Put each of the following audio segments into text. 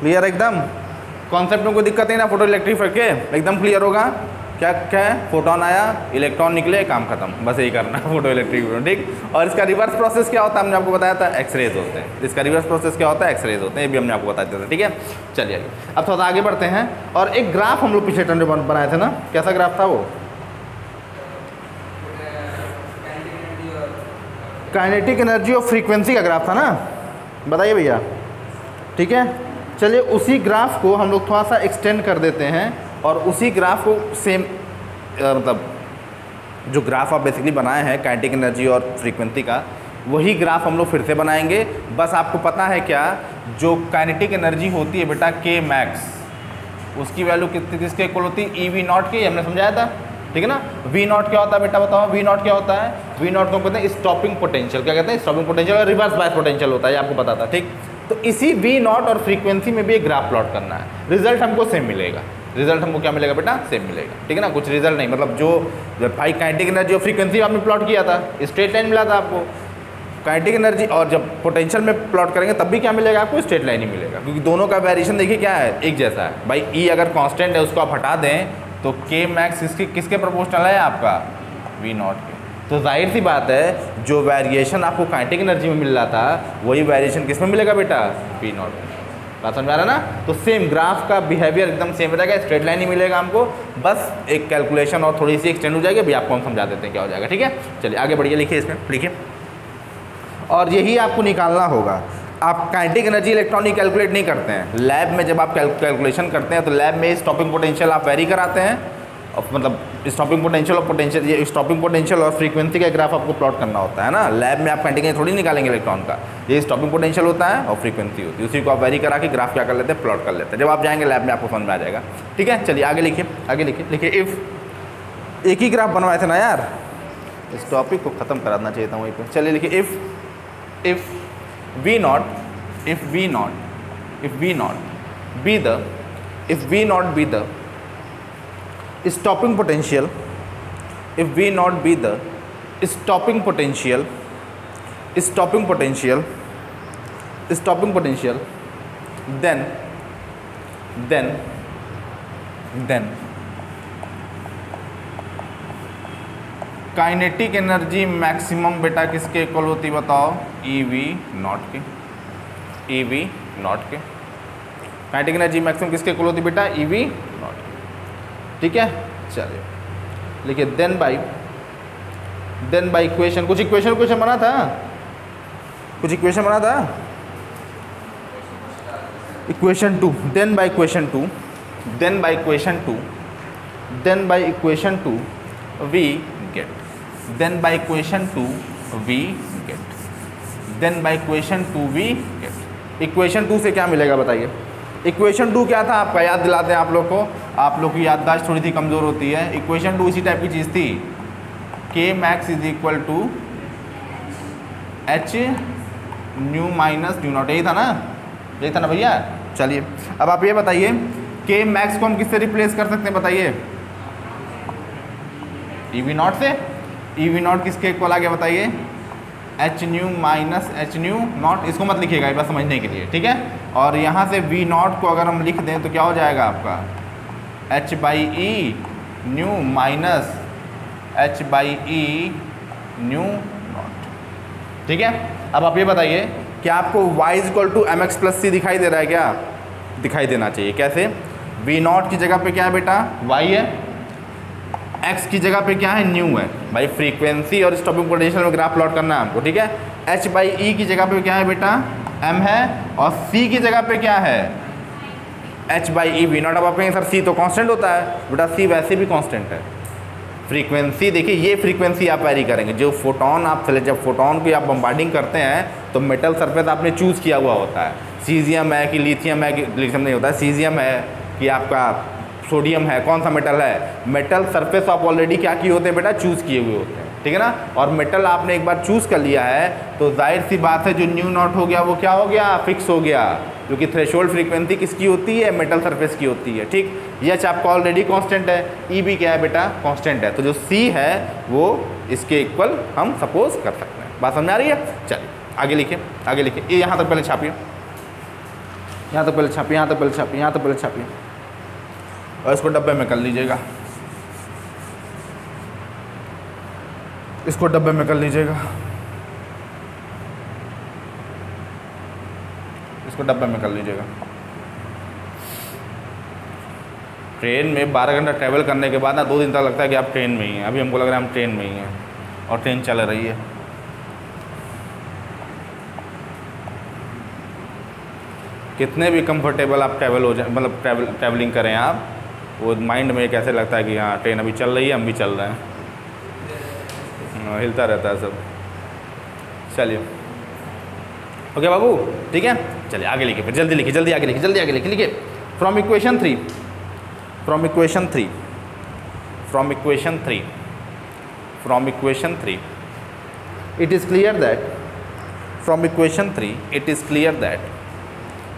Clear एकदम, concept में कोई दिक्कत नहीं ना, फोटो इलेक्ट्रिक के एकदम क्लियर होगा। क्या क्या है, फोटोन आया, इलेक्ट्रॉन निकले, काम खत्म, बस यही करना है फोटो इलेक्ट्रिक फोटोन, ठीक। और इसका रिवर्स प्रोसेस क्या होता है हमने आपको बताया था, एक्सरेज होते हैं। इसका रिवर्स प्रोसेस क्या होता है, एक्सरेज होते हैं, ये भी हमने आपको बता दिया था, ठीक है। चलिए आगे, अब थोड़ा आगे बढ़ते हैं। और एक ग्राफ हम लोग पिछले टर्न में बनाए थे ना, कैसा ग्राफ था वो, काइनेटिक एनर्जी और फ्रीक्वेंसी का ग्राफ था ना, बताइए भैया, ठीक है। चलिए उसी ग्राफ को हम लोग थोड़ा सा एक्सटेंड कर देते हैं और उसी ग्राफ को सेम मतलब जो ग्राफ आप बेसिकली बनाए हैं काइनेटिक एनर्जी और फ्रीक्वेंसी का, वही ग्राफ हम लोग फिर से बनाएंगे। बस आपको पता है क्या, जो काइनेटिक एनर्जी होती है बेटा के मैक्स, उसकी वैल्यू किसके इक्वल होती है, ई वी नॉट की, हमने समझाया था, ठीक है ना। वी नॉट क्या होता है बेटा, बताओ वी नॉट क्या होता है, वी नॉट को कहते हैं स्टॉपिंग पोटेंशियल, क्या कहते हैं, स्टॉपिंग पोटेंशियल और रिवर्स बायस पोटेंशियल होता है, ये आपको पता था, ठीक। तो इसी वी नॉट और फ्रीक्वेंसी में भी एक ग्राफ प्लॉट करना है, रिजल्ट हमको सेम मिलेगा, रिजल्ट हमको क्या मिलेगा बेटा, सेम मिलेगा, ठीक है ना। कुछ रिजल्ट नहीं, मतलब जो भाई काइनेटिक एनर्जी और फ्रीक्वेंसी आपने प्लॉट किया था, स्ट्रेट लाइन मिला था आपको, काइनेटिक एनर्जी और जब पोटेंशियल में प्लॉट करेंगे तब भी क्या मिलेगा आपको, स्ट्रेट लाइन ही मिलेगा, क्योंकि दोनों का वेरिएशन देखिए क्या है, एक जैसा है भाई। ई अगर कांस्टेंट है उसको आप हटा दें तो के मैक्स किसके प्रोपोर्शनल है आपका, वी नॉट के। तो जाहिर सी बात है जो वेरिएशन आपको काइनेटिक एनर्जी में मिल रहा था वही वेरिएशन किस में मिलेगा बेटा, वी नॉट में। बात समझ आ रहा ना। तो सेम ग्राफ का बिहेवियर एकदम सेम रहेगा, स्ट्रेट लाइन ही मिलेगा हमको, बस एक कैलकुलेशन और थोड़ी सी एक्सटेंड हो जाएगी, अभी आपको हम समझा देते हैं क्या हो जाएगा, ठीक है। चलिए आगे बढ़िए, लिखिए इसमें, लिखिए। और यही आपको निकालना होगा। आप काइनेटिक एनर्जी इलेक्ट्रॉनिक कैलकुलेट नहीं करते हैं लैब में, जब आप कैलकुलेशन करते हैं तो लैब में स्टॉपिंग पोटेंशियल आप वेरी कराते हैं, मतलब स्टॉपिंग पोटेंशियल ये स्टॉपिंग पोटेंशियल और फ्रीक्वेंसी का ग्राफ आपको प्लॉट करना होता है ना। लैब में आप काइनेटिक एनर्जी थोड़ी निकालेंगे इलेक्ट्रॉन का, ये स्टॉपिंग पोटेंशियल होता है और फ्रीक्वेंसी होती है, उसी को आप वेरी करा के ग्राफ क्या कर लेते हैं, प्लॉट कर लेते हैं। जब आप जाएंगे लैब में आपको समझ में आ जाएगा, ठीक है। चलिए आगे लिखिए, आगे लिखिए, लिखिए इफ़, एक ही ग्राफ बनवाए थे ना यार, इस टॉपिक को ख़त्म कराना चाहिए था वहीं पर। चलिए लिखिए if we not be the stopping potential, if V not be the stopping potential, then kinetic energy maximum बेटा किसके इक्वल होती है बताओ, ई वी नॉट के, ई वी नॉट के। काइनेटिक एनर्जी मैक्सिमम किसके इक्वल होती है बेटा, ई वी नॉट के, ठीक है। चलिए लिखिए देन बाई इक्वेशन, कुछ इक्वेशन बना था, equation 2, then by equation 2 we get, then by equation 2 we get. Equation 2 से क्या मिलेगा बताइए, इक्वेशन 2 क्या था आपका, याद दिलाते हैं आप लोग को, आप लोग की याददाश्त थोड़ी सी कमज़ोर होती है। इक्वेशन 2 इसी टाइप की चीज़ थी, के max is equal to h nu minus nu naught, यही था ना भैया। चलिए अब आप ये बताइए के मैक्स को हम किससे रिप्लेस कर सकते हैं बताइए, ई वी नॉट से। ई वी नॉट किसके इक्वल आ गया बताइए, H nu minus h nu not, इसको मत लिखिएगा ये बस समझने के लिए, ठीक है। और यहाँ से वी नॉट को अगर हम लिख दें तो क्या हो जाएगा आपका, h by e nu minus h by e nu naught, ठीक है। अब आप ये बताइए क्या आपको y is equal to m x plus c दिखाई दे रहा है, क्या दिखाई देना चाहिए, कैसे, वी नॉट की जगह पे क्या है बेटा, y है, x की जगह पे क्या है, न्यू है। भाई फ्रीक्वेंसी और स्टॉपिंग पोटेंशियल में ग्राफ प्लॉट करना है हमको, ठीक है। h बाई ई की जगह पे क्या है बेटा, m है, और c की जगह पे क्या है, h by E V not. अब आप कहेंगे सर c तो कांस्टेंट होता है, बेटा c वैसे भी कांस्टेंट है। फ्रीक्वेंसी देखिए, ये फ्रीक्वेंसी आप वेरी करेंगे, जो फोटोन आप चले, जब फोटोन की आप बम्बार्डिंग करते हैं तो मेटल सरफेस आपने चूज़ किया हुआ होता है, सीजियम है कि लिथियम है कि लिथियम नहीं होता है, सीजियम है कि आपका सोडियम है, कौन सा मेटल है, मेटल सरफेस आप ऑलरेडी क्या किए होते हैं बेटा, चूज़ किए हुए होते हैं, ठीक है ना। और मेटल आपने एक बार चूज़ कर लिया है तो जाहिर सी बात है जो न्यू नॉट हो गया वो क्या हो गया, फिक्स हो गया, क्योंकि थ्रेशोल्ड फ्रीक्वेंसी किसकी होती है, मेटल सरफेस की होती है, ठीक। एच आपका ऑलरेडी कांस्टेंट है, ई भी क्या है बेटा, कांस्टेंट है, तो जो सी है वो इसके इक्वल हम सपोज कर सकते हैं। बात समझ आ रही है। चलिए आगे लिखिए, ये यहाँ तक पहले छापिए, यहाँ तक पहले छापिए, यहाँ तक पहले छापिए, यहाँ तक पहले छापिए, और इसको डब्बे में कर लीजिएगा, इसको डब्बे में कर लीजिएगा, इसको डब्बे में कर लीजिएगा। ट्रेन में 12 घंटा ट्रैवल करने के बाद ना 2 दिन तक लगता है कि आप ट्रेन में ही हैं। अभी हमको लग रहा है हम ट्रेन में ही हैं और ट्रेन चल रही है। कितने भी कंफर्टेबल आप ट्रैवल हो जाए, मतलब ट्रैवलिंग करें आप, वो माइंड में कैसे लगता है कि हाँ ट्रेन अभी चल रही है, हम भी चल रहे हैं, हिलता रहता है सब। चलिए ओके बाबू, ठीक है, चलिए आगे लिखिए, फिर जल्दी लिखिए, जल्दी आगे लिखिए, जल्दी आगे लिखिए। From equation 3, from equation 3, from equation 3, from equation 3 it is clear that, from equation 3 it is clear that,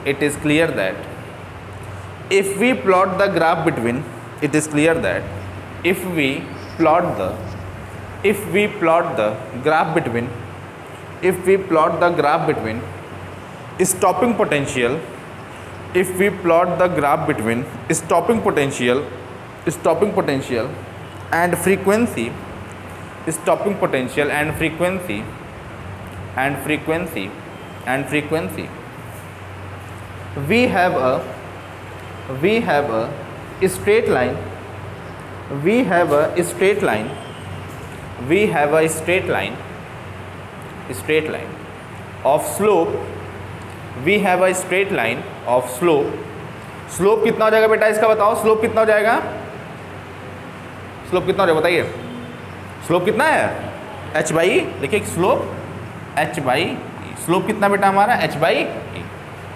it is clear that if we plot the graph between, it is clear that if we plot the, if we plot the graph between, if we plot the graph between stopping potential, if we plot the graph between stopping potential, stopping potential and frequency, stopping potential and frequency, and frequency, and frequency, we have a straight line, we have a straight line, we have a straight line, straight line of slope, we have a straight line of slope, slope कितना हो जाएगा बेटा इसका बताओ, slope कितना हो जाएगा, slope कितना हो जाएगा बताइए, स्लोप कितना है h बाई, देखिए स्लोप h बाई, स्लोप कितना बेटा हमारा h बाई,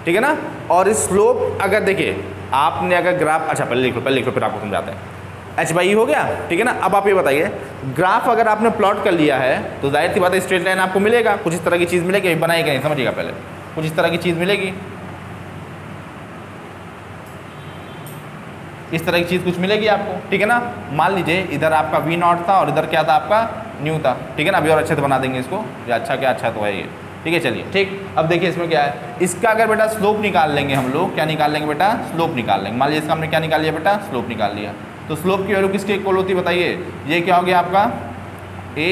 ठीक है ना। और इस स्लोप अगर देखिए आपने अगर ग्राफ, अच्छा पहले लिख लो, पहले लिख लो फिर आपको समझाते हैं, h बाई हो गया, ठीक है ना। अब आप ये बताइए ग्राफ अगर आपने प्लॉट कर लिया है तो जाहिर सी बात है स्ट्रेट लाइन आपको मिलेगा, कुछ इस तरह की चीज़ मिलेगी, बनाएगा नहीं, समझिएगा पहले, कुछ इस तरह की चीज़ मिलेगी, इस तरह की चीज़ कुछ मिलेगी आपको, ठीक है ना। मान लीजिए इधर आपका V नॉट था और इधर क्या था आपका न्यू था, ठीक है ना। अभी और अच्छे से बना देंगे इसको, ये अच्छा क्या अच्छा तो है ये, ठीक है। चलिए ठीक, अब देखिए इसमें क्या है, इसका अगर बेटा स्लोप निकाल लेंगे हम लोग, क्या निकाल लेंगे बेटा, स्लोप निकाल लेंगे। मान लीजिए इसका हमने क्या निकाल लिया बेटा, स्लोप निकाल लिया, तो स्लोप की वैल्यू किसके इक्वल होती है बताइए, ये क्या हो गया आपका A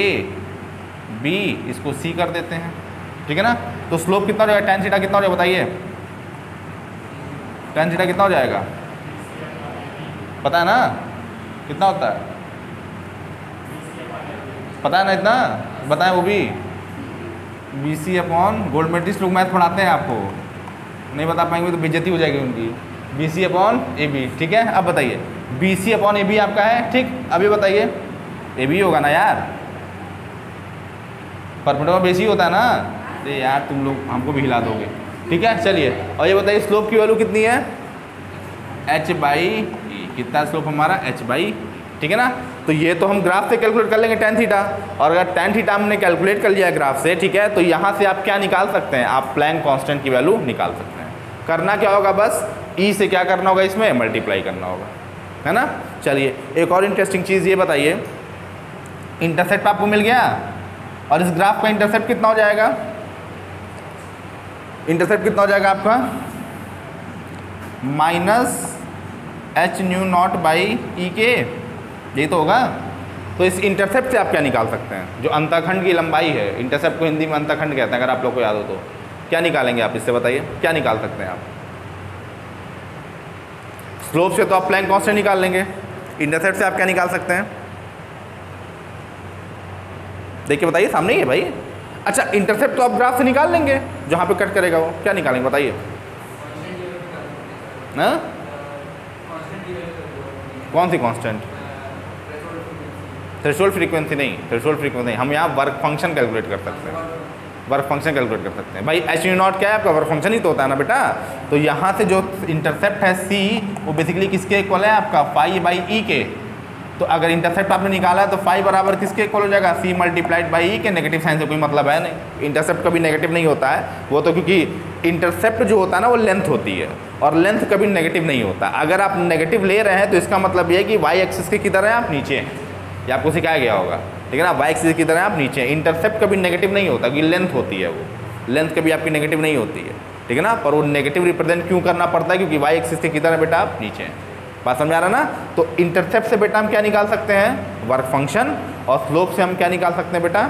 B, इसको C कर देते हैं, ठीक है ना। तो स्लोप कितना हो जाएगा, tan थीटा कितना हो जाएगा बताइए, tan थीटा कितना हो जाएगा, पता है ना कितना होता है, पता है ना इतना, बताएं वो भी, BC अपॉन, गोल्ड मेडलिस्ट लोग मैथ पढ़ाते हैं आपको, नहीं बता पाएंगे तो बेइज्जती हो जाएगी उनकी, BC अपॉन AB, ठीक है। अब बताइए BC अपॉन AB आपका है, ठीक। अभी बताइए AB होगा ना यार, परपेंडिकुलर बेसी होता है ना, अरे यार तुम लोग हमको भी हिला दोगे, ठीक है। चलिए और ये बताइए स्लोप की वैल्यू कितनी है, h बाई, कितना स्लोप हमारा h बाई, ठीक है ना। तो ये तो हम ग्राफ से कैलकुलेट कर लेंगे tan थीटा, और अगर tan थीटा हमने कैलकुलेट कर लिया ग्राफ से, ठीक है, तो यहाँ से आप क्या निकाल सकते हैं, आप प्लैंक कांस्टेंट की वैल्यू निकाल सकते हैं। करना क्या होगा, बस E से क्या करना होगा, इसमें मल्टीप्लाई करना होगा, है ना। चलिए एक और इंटरेस्टिंग चीज़ ये बताइए, इंटरसेप्ट आपको मिल गया, और इस ग्राफ का इंटरसेप्ट कितना हो जाएगा, इंटरसेप्ट कितना हो जाएगा आपका minus h nu naught by e के, यही तो होगा। तो इस इंटरसेप्ट से आप क्या निकाल सकते हैं, जो अंतःखंड की लंबाई है, इंटरसेप्ट को हिंदी में अंतःखंड कहते हैं, अगर आप लोग को याद हो तो क्या निकालेंगे आप इससे बताइए, क्या निकाल सकते हैं आप। स्लोप से तो आप प्लैंक कांस्टेंट निकाल लेंगे, इंटरसेप्ट से आप क्या निकाल सकते हैं, देखिए बताइए, सामने ही है भाई। अच्छा इंटरसेप्ट तो आप ग्राफ से निकाल लेंगे, जहाँ पे कट करेगा वो, क्या निकालेंगे बताइए, ना कौन सी कांस्टेंट, थ्रेशोल्ड फ्रीक्वेंसी नहीं, थ्रेशोल्ड फ्रीक्वेंसी नहीं, हम यहाँ वर्क फंक्शन कैलकुलेट कर सकते हैं, वर्क फंक्शन कैलकुलेट कर सकते हैं भाई। h न्यू नॉट क्या है आपका, वर्क फंक्शन ही तो होता है ना बेटा। तो यहाँ से जो इंटरसेप्ट है C, वो बेसिकली किसके इक्वल है आपका, फाई बाई ई के। तो अगर इंटरसेप्ट आपने निकाला है तो फाई बराबर किसके इक्वल हो जाएगा, C मल्टीप्लाइड बाई ई के। नेगेटिव साइन से कोई मतलब है नहीं, इंटरसेप्ट कभी नेगेटिव नहीं होता है, वो तो क्योंकि इंटरसेप्ट जो होता है ना वो लेंथ होती है, और लेंथ कभी नेगेटिव नहीं होता। अगर आप नेगेटिव ले रहे हैं तो इसका मतलब ये है कि वाई एक्सिस के किधर है आप, नीचे हैं, ये आपको सिखाया गया होगा, ठीक है ना। वाई एक्सिस की तरह आप नीचे, इंटरसेप्ट कभी नेगेटिव नहीं होता क्योंकि लेंथ होती है, वो लेंथ कभी आपकी नेगेटिव नहीं होती है, ठीक है ना। पर वो नेगेटिव रिप्रेजेंट क्यों करना पड़ता है, क्योंकि वाई एक्सिस के किधर है बेटा, आप नीचे हैं। बात समझ आ रहा है ना। तो इंटरसेप्ट से बेटा हम क्या निकाल सकते हैं, वर्क फंक्शन, और स्लोप से हम क्या निकाल सकते हैं बेटा,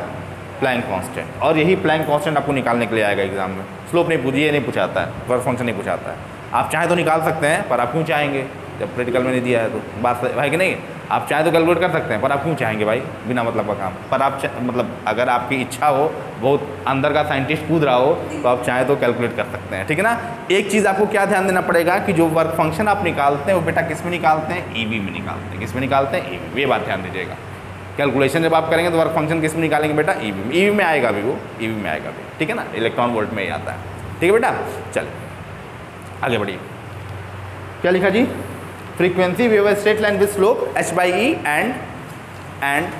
प्लैंक कांस्टेंट। और यही प्लैंक कांस्टेंट आपको निकालने के लिए आएगा एग्जाम में। स्लोप नहीं पूछिए, नहीं पूछाता है, वर्क फंक्शन नहीं पूछाता है। आप चाहें तो निकाल सकते हैं, पर आप क्यों चाहेंगे जब प्रैक्टिकल में नहीं दिया है तो। बात है कि नहीं, आप चाहें तो कैलकुलेट कर सकते हैं, पर आप क्यों चाहेंगे भाई बिना मतलब का काम। पर आप मतलब अगर आपकी इच्छा हो, बहुत अंदर का साइंटिस्ट कूद रहा हो, तो आप चाहें तो कैलकुलेट कर सकते हैं, ठीक है ना। एक चीज़ आपको क्या ध्यान देना पड़ेगा कि जो वर्क फंक्शन आप निकालते हैं वो बेटा किस में निकालते हैं, ईवी में निकालते हैं। किस में निकालते हैं, ईवी। ये बात ध्यान दीजिएगा। कैलकुलेशन जब आप करेंगे तो वर्क फंक्शन किस में निकालेंगे बेटा, ईवी में। ईवी में आएगा भी वो, ईवी में आएगा भी, ठीक है ना, इलेक्ट्रॉन वोल्ट में ही आता है, ठीक है बेटा। चलिए आगे बढ़िए। क्या लिखा जी, frequency we have a straight line with slope h by e and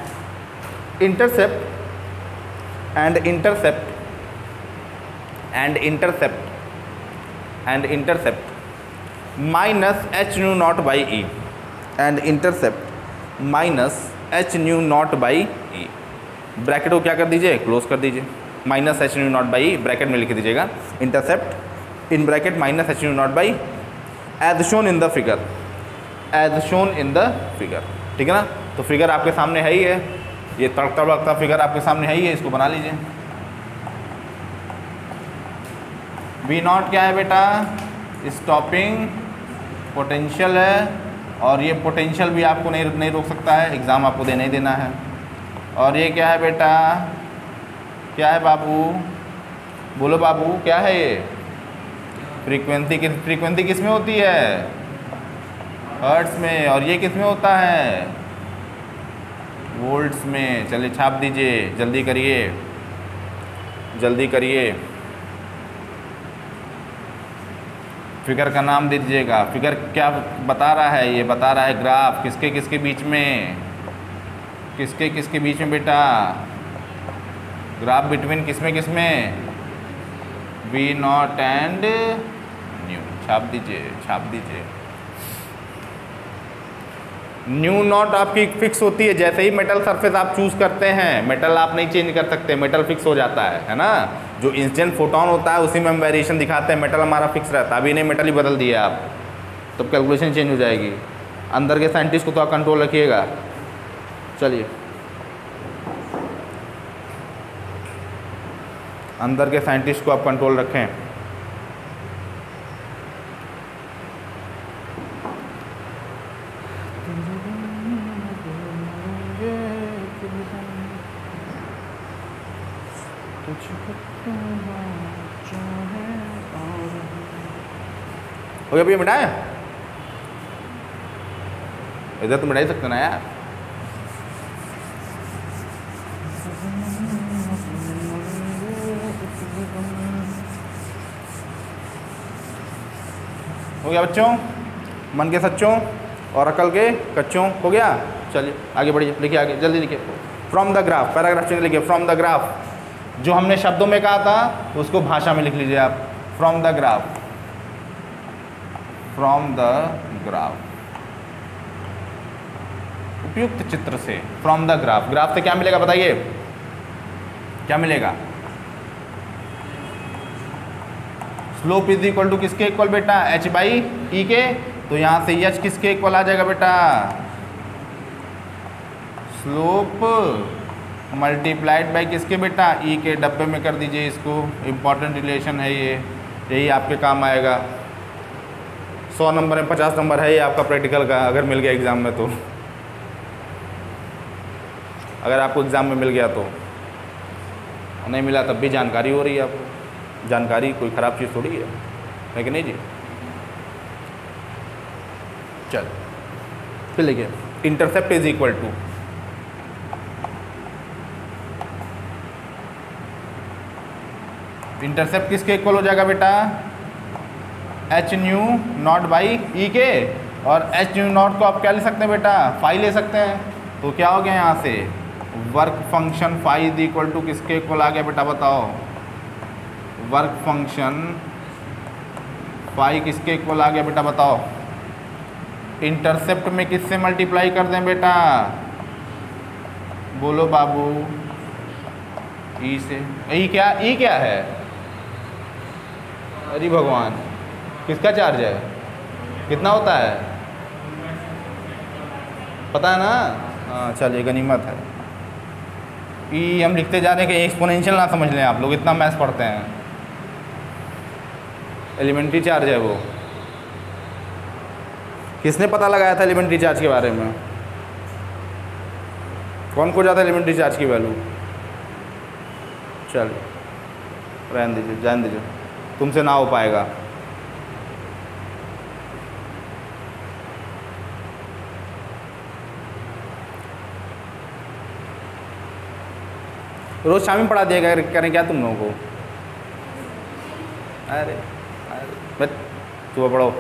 intercept minus h nu naught by e and intercept minus h nu naught by e। Bracket को क्या कर दीजिए, क्लोज कर दीजिए। Minus h nu naught by bracket में लिख दीजिएगा, intercept in bracket minus h nu naught by as shown in the figure, as shown in the figure, ठीक है ना। तो फिगर आपके सामने है ही है, ये तड़कता भड़कता फिगर आपके सामने है ही है, इसको बना लीजिए। वी नॉट क्या है बेटा, स्टॉपिंग पोटेंशियल है, और ये पोटेंशियल भी आपको नहीं रोक सकता है, एग्ज़ाम आपको देना ही देना है। और ये क्या है बेटा, क्या है बाबू, बोलो बाबू क्या है ये, फ्रीक्वेंसी। फ्रीक्वेंसी किस में होती है, हर्ट्स में, और ये किस में होता है, वोल्ट्स में। चलिए छाप दीजिए, जल्दी करिए, जल्दी करिए। फिगर का नाम दे दीजिएगा। फिगर क्या बता रहा है, ये बता रहा है ग्राफ किसके किसके बीच में, किसके किसके बीच में बेटा, ग्राफ बिटवीन किसमें किसमें, वी नॉट एंड न्यू। छाप दीजिए, छाप दीजिए। न्यू नॉट आपकी फिक्स होती है, जैसे ही मेटल सरफेस आप चूज़ करते हैं, मेटल आप नहीं चेंज कर सकते, मेटल फिक्स हो जाता है ना। जो इंसिडेंट फोटोन होता है उसी में हम वेरिएशन दिखाते हैं, मेटल हमारा फिक्स रहता है। अभी नहीं मेटल ही बदल दिया आप, तब कैलकुलेशन चेंज हो जाएगी। अंदर के साइंटिस्ट को तो आप कंट्रोल रखिएगा। चलिए अंदर के साइंटिस्ट को आप कंट्रोल रखें। हो गया भैया, मिटाए इधर तो मिटा ही सकते ना यार। हो गया बच्चों, मन के सच्चों और अकल के कच्चों, हो गया। चलिए आगे बढ़िए, लिखिए आगे, जल्दी लिखिए। From the graph, paragraph change लिखिए, फ्रॉम द ग्राफ। जो हमने शब्दों में कहा था उसको भाषा में लिख लीजिए आप, from the graph, from the graph, उपयुक्त चित्र से, फ्रॉम द ग्राफ। ग्राफ से क्या मिलेगा बताइए, क्या मिलेगा, स्लोप इज इक्वल टू किसके इक्वल बेटा, h बाई ई के। तो यहाँ से h किसके इक्वल आ जाएगा बेटा, स्लोप मल्टीप्लाइड बाई किसके बेटा, ई के। डब्बे में कर दीजिए इसको, इम्पॉर्टेंट रिलेशन है ये, यही आपके काम आएगा। 100 नंबर में 50 नंबर है ये आपका प्रैक्टिकल का, अगर मिल गया एग्ज़ाम में तो। अगर आपको एग्ज़ाम में मिल गया तो, नहीं मिला तब भी जानकारी हो रही है आपको। जानकारी कोई ख़राब चीज़ थोड़ी है कि नहीं जी। चल फिर लिखिए, intercept is equal to, intercept किसके इक्वल हो जाएगा बेटा, h nu naught by e के। और एच न्यू नॉट को आप क्या ले सकते हैं बेटा, फाई ले सकते हैं। तो क्या हो गया यहाँ से, work function phi is equal to किसके इक्वल आ गया बेटा, बताओ। वर्क फंक्शन फाई किसके इक्वल आ गया बेटा, बताओ। इंटरसेप्ट में किससे मल्टीप्लाई कर दें बेटा, बोलो बाबू, ई से। ई क्या है, अरे भगवान, किसका चार्ज है, कितना होता है पता है ना? हाँ चलिए, गनीमत है। ई हम लिखते जा रहे हैं कि एक्सपोनेंशियल ना समझ लें आप लोग, इतना मैथ्स पढ़ते हैं। एलिमेंट्री चार्ज है वो। किसने पता लगाया था एलिमेंट्री चार्ज के बारे में? कौन को जाता है एलिमेंट्री चार्ज की वैल्यू? चलिए रहने दीजिए, जान दीजिए, तुमसे ना हो पाएगा। रोज शाम में पढ़ा दिया करें क्या तुम लोगों को? अरे बस सुबह पढ़ो।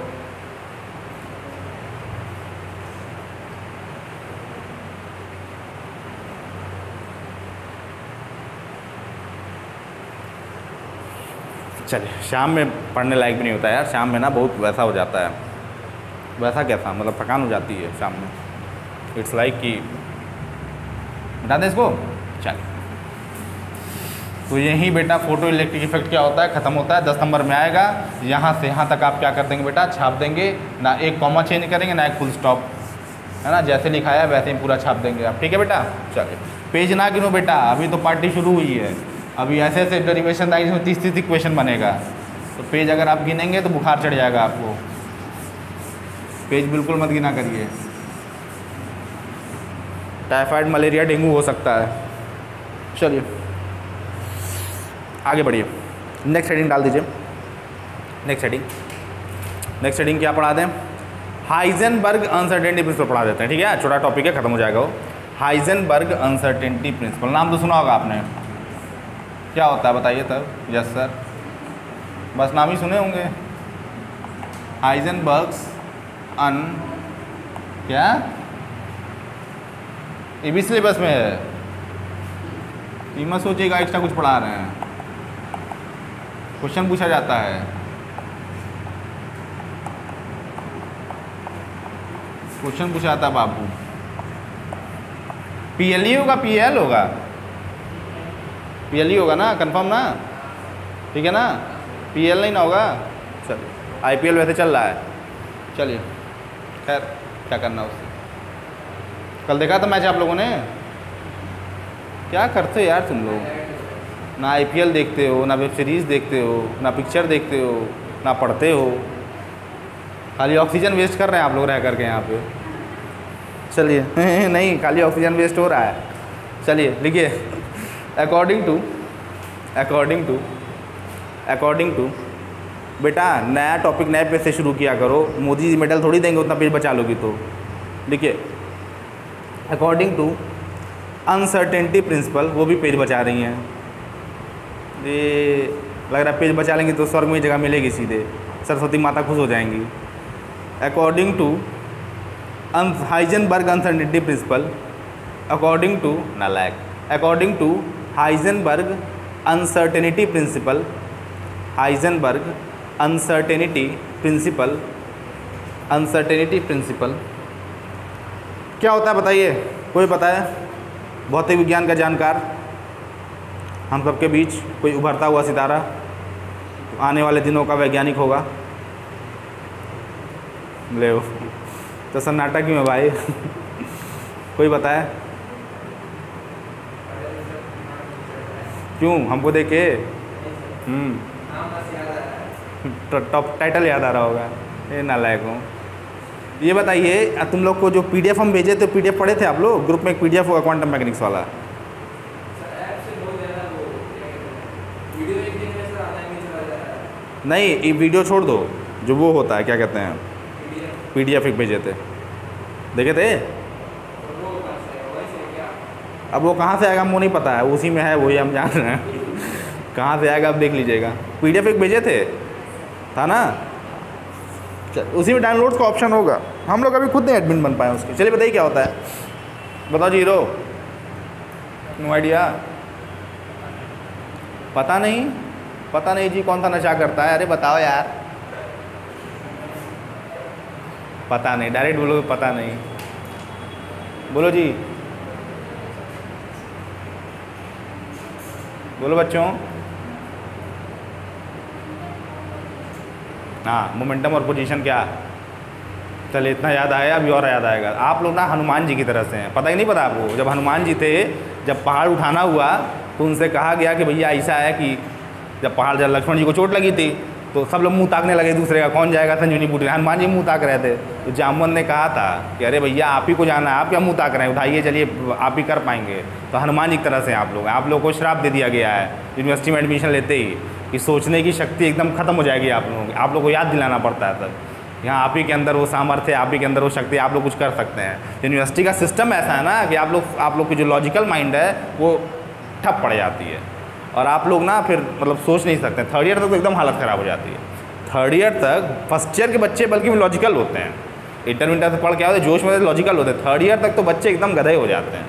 चलिए, शाम में पढ़ने लायक भी नहीं होता यार, शाम में ना बहुत वैसा हो जाता है। वैसा कैसा मतलब थकान हो जाती है शाम में। इट्स लाइक कि बता दें इसको। चलिए, तो यही बेटा फोटो इलेक्ट्रिक इफेक्ट क्या होता है, ख़त्म होता है, 10 नंबर में आएगा। यहाँ से यहाँ तक आप क्या कर देंगे बेटा, छाप देंगे ना, एक कॉमा चेंज करेंगे ना एक फुल स्टॉप, है ना, जैसे लिखाया है वैसे ही पूरा छाप देंगे आप। ठीक है बेटा? चलिए, पेज ना गिनो बेटा, अभी तो पार्टी शुरू हुई है, अभी ऐसे ऐसे डेरिवेशन आएगी इसमें 30-30 इक्वेशन बनेगा, तो पेज अगर आप गिनेंगे तो बुखार चढ़ जाएगा आपको। पेज बिल्कुल मत गिना करिए, टाइफाइड मलेरिया डेंगू हो सकता है। चलिए आगे बढ़िए, नेक्स्ट हेडिंग डाल दीजिए। नेक्स्ट हेडिंग क्या पढ़ा दें? हाइजेनबर्ग अनसर्टेनिटी प्रिंसिपल पढ़ा देते हैं। ठीक है, छोटा टॉपिक है, खत्म हो जाएगा वो। हाइजेनबर्ग अनसर्टेनिटी प्रिंसिपल, नाम तो सुना होगा आपने, क्या होता है बताइए तब? यस सर, बस नाम ही सुने होंगे। हाइजेनबर्ग्स अन क्या, ये भी सिलेबस में है, ये मत सोचिएगा एक्स्ट्रा कुछ पढ़ा रहे हैं, क्वेश्चन पूछा जाता है। क्वेश्चन पूछा जाता है बाबू। PLE होगा, PL होगा, PLE होगा ना, कंफर्म ना? ठीक है ना, PL नहीं ना होगा। चलिए, IPL वैसे चल रहा है। चलिए खैर, क्या करना उससे। कल देखा था मैच आप लोगों ने? क्या करते हो यार तुम लोग, ना IPL देखते हो, ना वेब सीरीज़ देखते हो, ना पिक्चर देखते हो, ना पढ़ते हो, खाली ऑक्सीजन वेस्ट कर रहे हैं आप लोग रह करके यहाँ पे। चलिए नहीं, खाली ऑक्सीजन वेस्ट हो रहा है। चलिए लिखिए, अकॉर्डिंग टू बेटा, नया टॉपिक नए पेज से शुरू किया करो, मोदी जी मेडल थोड़ी देंगे उतना पेज बचा लोगी तो। लिखिए, अकॉर्डिंग टू अनसर्टेनिटी प्रिंसिपल, वो भी पेज बचा रही हैं। ये लग रहा है पेज बचा लेंगे तो स्वर्ग में जगह मिलेगी सीधे, सरस्वती माता खुश हो जाएंगी। According to Heisenberg uncertainty principle, according to नालायक, according to Heisenberg uncertainty principle, Heisenberg uncertainty principle, uncertainty principle क्या होता है बताइए, कोई पता है? भौतिक विज्ञान का जानकार हम सबके बीच कोई उभरता हुआ सितारा, आने वाले दिनों का वैज्ञानिक होगा। ले तो सन्नाटा क्यों है भाई? कोई बताए क्यों? हमको देखे टॉप टाइटल याद आ रहा होगा, ये नालायक हूँ। ये बताइए, तुम लोग को जो PDF हम भेजे थे, PDF पढ़े थे आप लोग? ग्रुप में एक PDF होगा क्वांटम मैकेनिक्स वाला। नहीं, ये वीडियो छोड़ दो, जो वो होता है क्या कहते हैं, PDF एक भेजे थे, देखे थे? अब वो कहाँ से आएगा हमको नहीं पता है, उसी में है, वही हम जान रहे हैं। कहाँ से आएगा आप देख लीजिएगा। PDF एक भेजे थे, था ना? उसी में डाउनलोड का ऑप्शन होगा। हम लोग अभी खुद नहीं एडमिन बन पाए उसके। चलिए बताइए क्या होता है, बताओ जी हीरो। नो आइडिया, पता नहीं जी, कौन सा नशा करता है? अरे बताओ यार, पता नहीं, डायरेक्ट बोलो पता नहीं, बोलो जी, बोलो बच्चों। हाँ, मोमेंटम और पोजीशन क्या, चले इतना याद आया, अभी और याद आएगा। आप लोग ना हनुमान जी की तरह से हैं, पता ही नहीं पता आपको। जब हनुमान जी थे, जब पहाड़ उठाना हुआ तो उनसे कहा गया कि भैया ऐसा है कि जब पहाड़, जब लक्ष्मण जी को चोट लगी थी तो सब लोग मुंह ताकने लगे दूसरे का, कौन जाएगा संजीवनी बूटी। हनुमान जी मुंह ताक रहे थे, तो जामवंत ने कहा था कि अरे भैया आप ही को जाना है, आप क्या मुंह ताक रहे हैं, उठाइए चलिए आप ही कर पाएंगे। तो हनुमान जी की तरह से आप लोग को श्राप दे दिया गया है यूनिवर्सिटी में एडमिशन लेते ही कि सोचने की शक्ति एकदम खत्म हो जाएगी आप लोगों की। आप लोग को याद दिलाना पड़ता है तब। यहाँ आप ही के अंदर वो सामर्थ्य, आप ही के अंदर वो शक्ति, आप लोग कुछ कर सकते हैं। यूनिवर्सिटी का सिस्टम ऐसा है ना कि आप लोग की जो लॉजिकल माइंड है वो ठप पड़ जाती है, और आप लोग ना फिर मतलब सोच नहीं सकते। थर्ड ईयर तक तो एकदम हालत ख़राब हो जाती है। थर्ड ईयर तक फर्स्ट ईयर के बच्चे बल्कि लॉजिकल होते हैं, इंटरमीडिएट से पढ़ के आओ जोश में लॉजिकल होते हैं। थर्ड ईयर तक तो बच्चे एकदम गधे हो जाते हैं।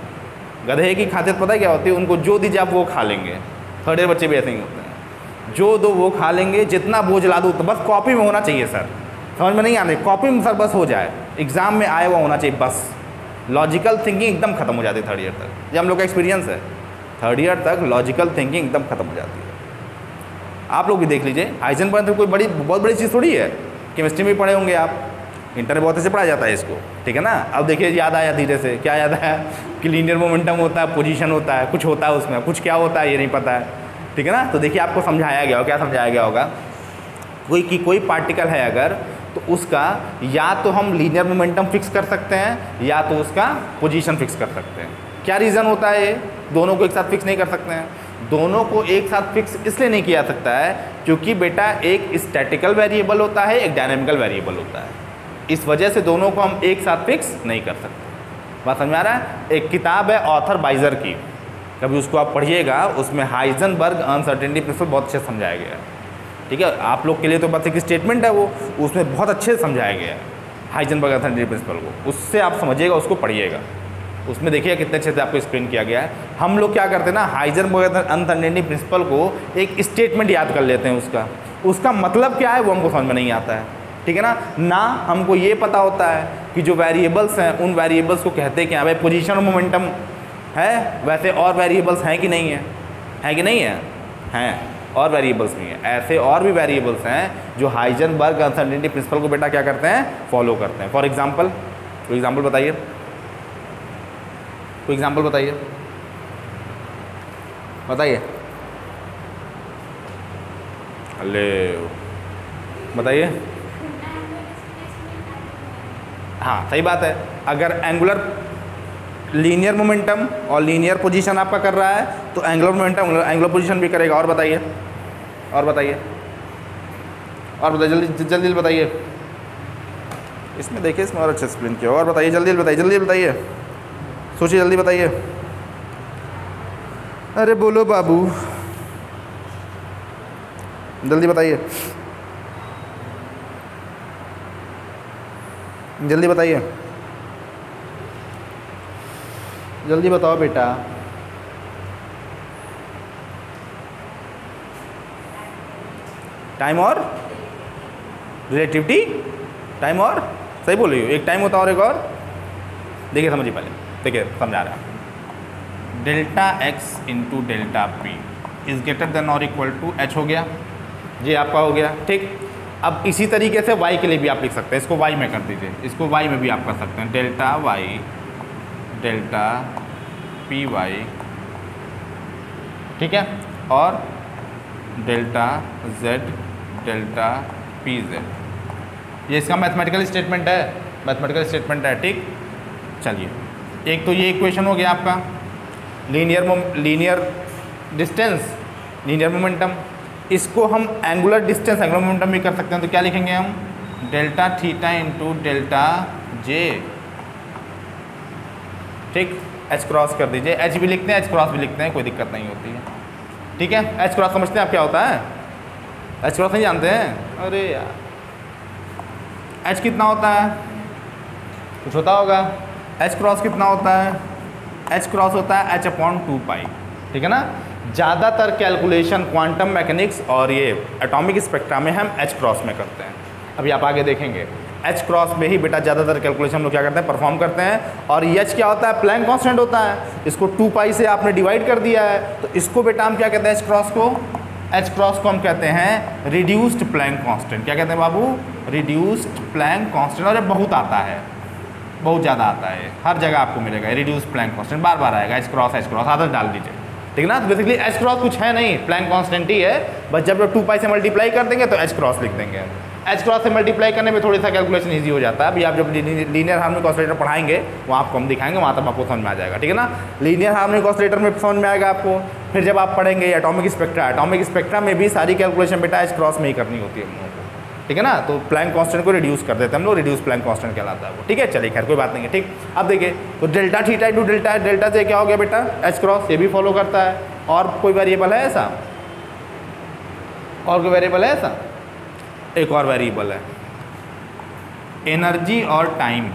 गधे की खासियत पता है क्या होती है, उनको जो दीजिए आप वो खा लेंगे। थर्ड ईयर बच्चे भी ऐसे ही होते हैं, जो दो वो खा लेंगे, जितना बोझ ला दो तो बस कॉपी में होना चाहिए सर, समझ में नहीं आने, कॉपी में सर बस हो जाए, एग्ज़ाम में आए हुआ होना चाहिए बस। लॉजिकल थिंकिंग एकदम खत्म हो जाती है थर्ड ईयर तक। ये हम लोग का एक्सपीरियंस है, थर्ड ईयर तक लॉजिकल थिंकिंग एकदम खत्म हो जाती है। आप लोग भी देख लीजिए, हाइजेनबर्ग तो कोई बहुत बड़ी चीज़ थोड़ी है। केमिस्ट्री में पढ़े होंगे आप, इंटर में बहुत ऐसे पढ़ाया जाता है इसको, ठीक है ना। अब देखिए याद आया धीरे से, क्या याद आया कि लीनियर मोमेंटम होता है, पोजीशन होता है, कुछ होता है उसमें, कुछ क्या होता है ये नहीं पता है, ठीक है ना। तो देखिए आपको समझाया गया हो, क्या समझाया गया होगा, कोई पार्टिकल है अगर, तो उसका या तो हम लीनियर मोमेंटम फिक्स कर सकते हैं या तो उसका पोजीशन फिक्स कर सकते हैं। क्या रीज़न होता है, ये दोनों को एक साथ फिक्स नहीं कर सकते हैं। दोनों को एक साथ फिक्स इसलिए नहीं किया सकता है क्योंकि बेटा एक स्टैटिकल वेरिएबल होता है, एक डायनेमिकल वेरिएबल होता है। इस वजह से दोनों को हम एक साथ फिक्स नहीं कर सकते। बात समझ में आ रहा है। एक किताब है ऑथर बाइजर की, कभी उसको आप पढ़िएगा, उसमें हाइजेनबर्ग अनसर्टेनिटी प्रिंसिपल बहुत अच्छे से समझाया गया है, ठीक है। आप लोग के लिए तो बस एक स्टेटमेंट है वो, उसमें बहुत अच्छे से समझाया गया है हाइजेनबर्ग अनसर्टेनिटी प्रिंसिपल को। उससे आप समझिएगा, उसको पढ़िएगा, उसमें देखिएगा कितने अच्छे से आपको एक्सप्लेन किया गया है। हम लोग क्या करते हैं ना, हाइजेनबर्ग अनसर्टेनिटी प्रिंसिपल को एक स्टेटमेंट याद कर लेते हैं, उसका मतलब क्या है वो हमको समझ में नहीं आता है, ठीक है ना हमको ये पता होता है कि जो वेरिएबल्स हैं उन वेरिएबल्स को कहते क्या है। भाई पोजीशन और मोमेंटम है, वैसे और वेरिएबल्स हैं कि नहीं है कि नहीं है, हैं और वेरिएबल्स भी हैं। ऐसे और भी वेरिएबल्स हैं जो हाइजेनबर्ग अनसर्टेनिटी प्रिंसिपल को बेटा क्या करते हैं, फॉलो करते हैं। फॉर एग्जाम्पल बताइए, कोई एग्जाम्पल बताइए अले बताइए। हाँ सही बात है, अगर एंगुलर लीनियर मोमेंटम और लीनियर पोजीशन आपका कर रहा है तो एंगुलर मोमेंटम एंगुलर पोजीशन भी करेगा। और बताइए जल्दी बताइए। इसमें देखिए, इसमें और अच्छा एक्सप्लेन किया। और बताइए, जल्दी बताइए, सोचिए, जल्दी बताइए। अरे बोलो बाबू, जल्दी बताइए, जल्दी बताओ बेटा। टाइम और रिलेटिविटी, टाइम और सही बोल रही हो, एक टाइम होता है और एक और, देखिए समझिए पहले, देखिए समझा रहा है। Delta x into delta P is greater than और इक्वल टू एच हो गया, ये आपका हो गया, ठीक। अब इसी तरीके से y के लिए भी आप लिख सकते हैं, इसको y में कर दीजिए, इसको y में भी आप कर सकते हैं। Delta y delta P y, ठीक है, और delta z delta P z, ये इसका मैथमेटिकल स्टेटमेंट है, ठीक। चलिए, एक तो ये इक्वेशन हो गया आपका लीनियर डिस्टेंस, लीनियर मोमेंटम। इसको हम एंगुलर डिस्टेंस, एंगुलर मोमेंटम भी कर सकते हैं। तो क्या लिखेंगे हम, delta theta into delta j, ठीक। एच क्रॉस कर दीजिए, एच भी लिखते हैं, एच क्रॉस भी लिखते हैं, कोई दिक्कत नहीं होती है, ठीक है। एच क्रॉस समझते हैं आप क्या होता है, एच क्रॉस नहीं जानते हैं, अरे यार एच कितना होता है, कुछ होता होगा। एच क्रॉस कितना होता है, एच क्रॉस होता है एच अपॉन 2 पाई, ठीक है ना। ज़्यादातर कैलकुलेशन क्वांटम मैकेनिक्स और ये एटॉमिक स्पेक्ट्रा में हम एच क्रॉस में करते हैं। अभी आप आगे देखेंगे, एच क्रॉस में ही बेटा ज़्यादातर कैलकुलेशन हम लोग क्या करते हैं, परफॉर्म करते हैं। और एच क्या होता है, प्लैंक कांस्टेंट होता है, इसको 2 पाई से आपने डिवाइड कर दिया है, तो इसको बेटा हम क्या कहते हैं, एच क्रॉस को एच क्रॉस को हम कहते हैं रिड्यूस्ड प्लैंक कांस्टेंट। क्या कहते हैं बाबू? Reduced Planck constant. और ये बहुत आता है, बहुत ज़्यादा आता है, हर जगह आपको मिलेगा रिड्यूस्ड प्लैंक कांस्टेंट, बार बार आएगा। एच क्रॉस आदत डाल दीजिए, ठीक है ना। तो बेसिकली एच क्रॉस कुछ है नहीं, प्लैंक कांस्टेंट ही है, बस जब 2 पाई से मल्टीप्लाई कर देंगे तो एच क्रॉस लिख देंगे। एच क्रॉस से मल्टीप्लाई करने में थोड़ी सा कैलकुलेशन ईजी हो जाता है। अभी आप जब लीनियर हार्मोनिक ऑसिलेटर पढ़ाएंगे वहाँ आपको हम दिखाएंगे, वहाँ तक आपको समझ में आ जाएगा, ठीक है ना। लीनियर हार्मोनिक ऑसिलेटर में समझ में आएगा आपको। फिर जब आप पढ़ेंगे एटॉमिक स्पेक्ट्रा में भी सारी कैलकुलेशन बेटा एच क्रॉस में ही करनी होती है हम लोगों को, ठीक है ना। तो प्लैंक कांस्टेंट को रिड्यूस कर देते हैं हम लोग, रिड्यूस प्लैंक कांस्टेंट कहलाता है वो, ठीक है। चलिए खैर कोई बात नहीं है, ठीक। अब देखिए तो डेल्टा थीटा इंटू डेल्टा से क्या हो गया बेटा? H cross. ये भी फॉलो करता है। और कोई वेरिएबल है ऐसा? और कोई वेरिएबल है ऐसा? एक और वेरिएबल है, एनर्जी और टाइम,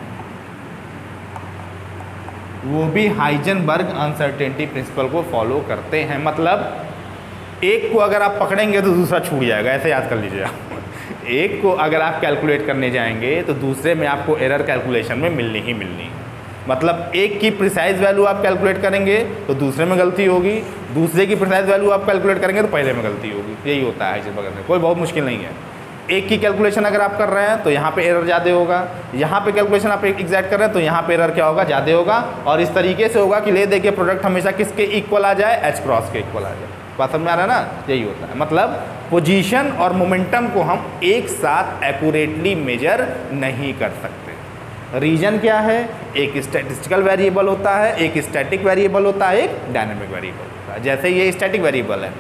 वो भी हाइजेनबर्ग अनसर्टेनिटी प्रिंसिपल को फॉलो करते हैं। मतलब एक को अगर आप पकड़ेंगे तो दूसरा छूट जाएगा, ऐसे याद कर लीजिए आप। एक को अगर आप कैलकुलेट करने जाएंगे तो दूसरे में आपको एरर कैलकुलेशन में मिलनी ही मिलनी है। मतलब एक की प्रिसाइज वैल्यू आप कैलकुलेट करेंगे तो दूसरे में गलती होगी, दूसरे की प्रिसाइज वैल्यू आप कैलकुलेट करेंगे तो पहले में गलती होगी। यही होता है हाइजेनबर्ग में, कोई बहुत मुश्किल नहीं है। एक की कैलकुलेशन अगर आप कर रहे हैं तो यहाँ पे एरर ज़्यादा होगा, यहाँ पे कैलकुलेशन आप एग्जैक्ट कर रहे हैं तो यहाँ पे एरर क्या होगा? ज़्यादा होगा। और इस तरीके से होगा कि ले दे के प्रोडक्ट हमेशा किसके इक्वल आ जाए? एच क्रॉस के इक्वल आ जाए। बात समझ में आ रहा है ना? यही होता है। मतलब पोजीशन और मोमेंटम को हम एक साथ एक्यूरेटली मेजर नहीं कर सकते। रीजन क्या है? एक स्टैटिस्टिकल वेरिएबल होता है, एक स्टैटिक वेरिएबल होता है, एक डायनामिक वेरिएबल होता है। जैसे ये स्टैटिक वेरिएबल है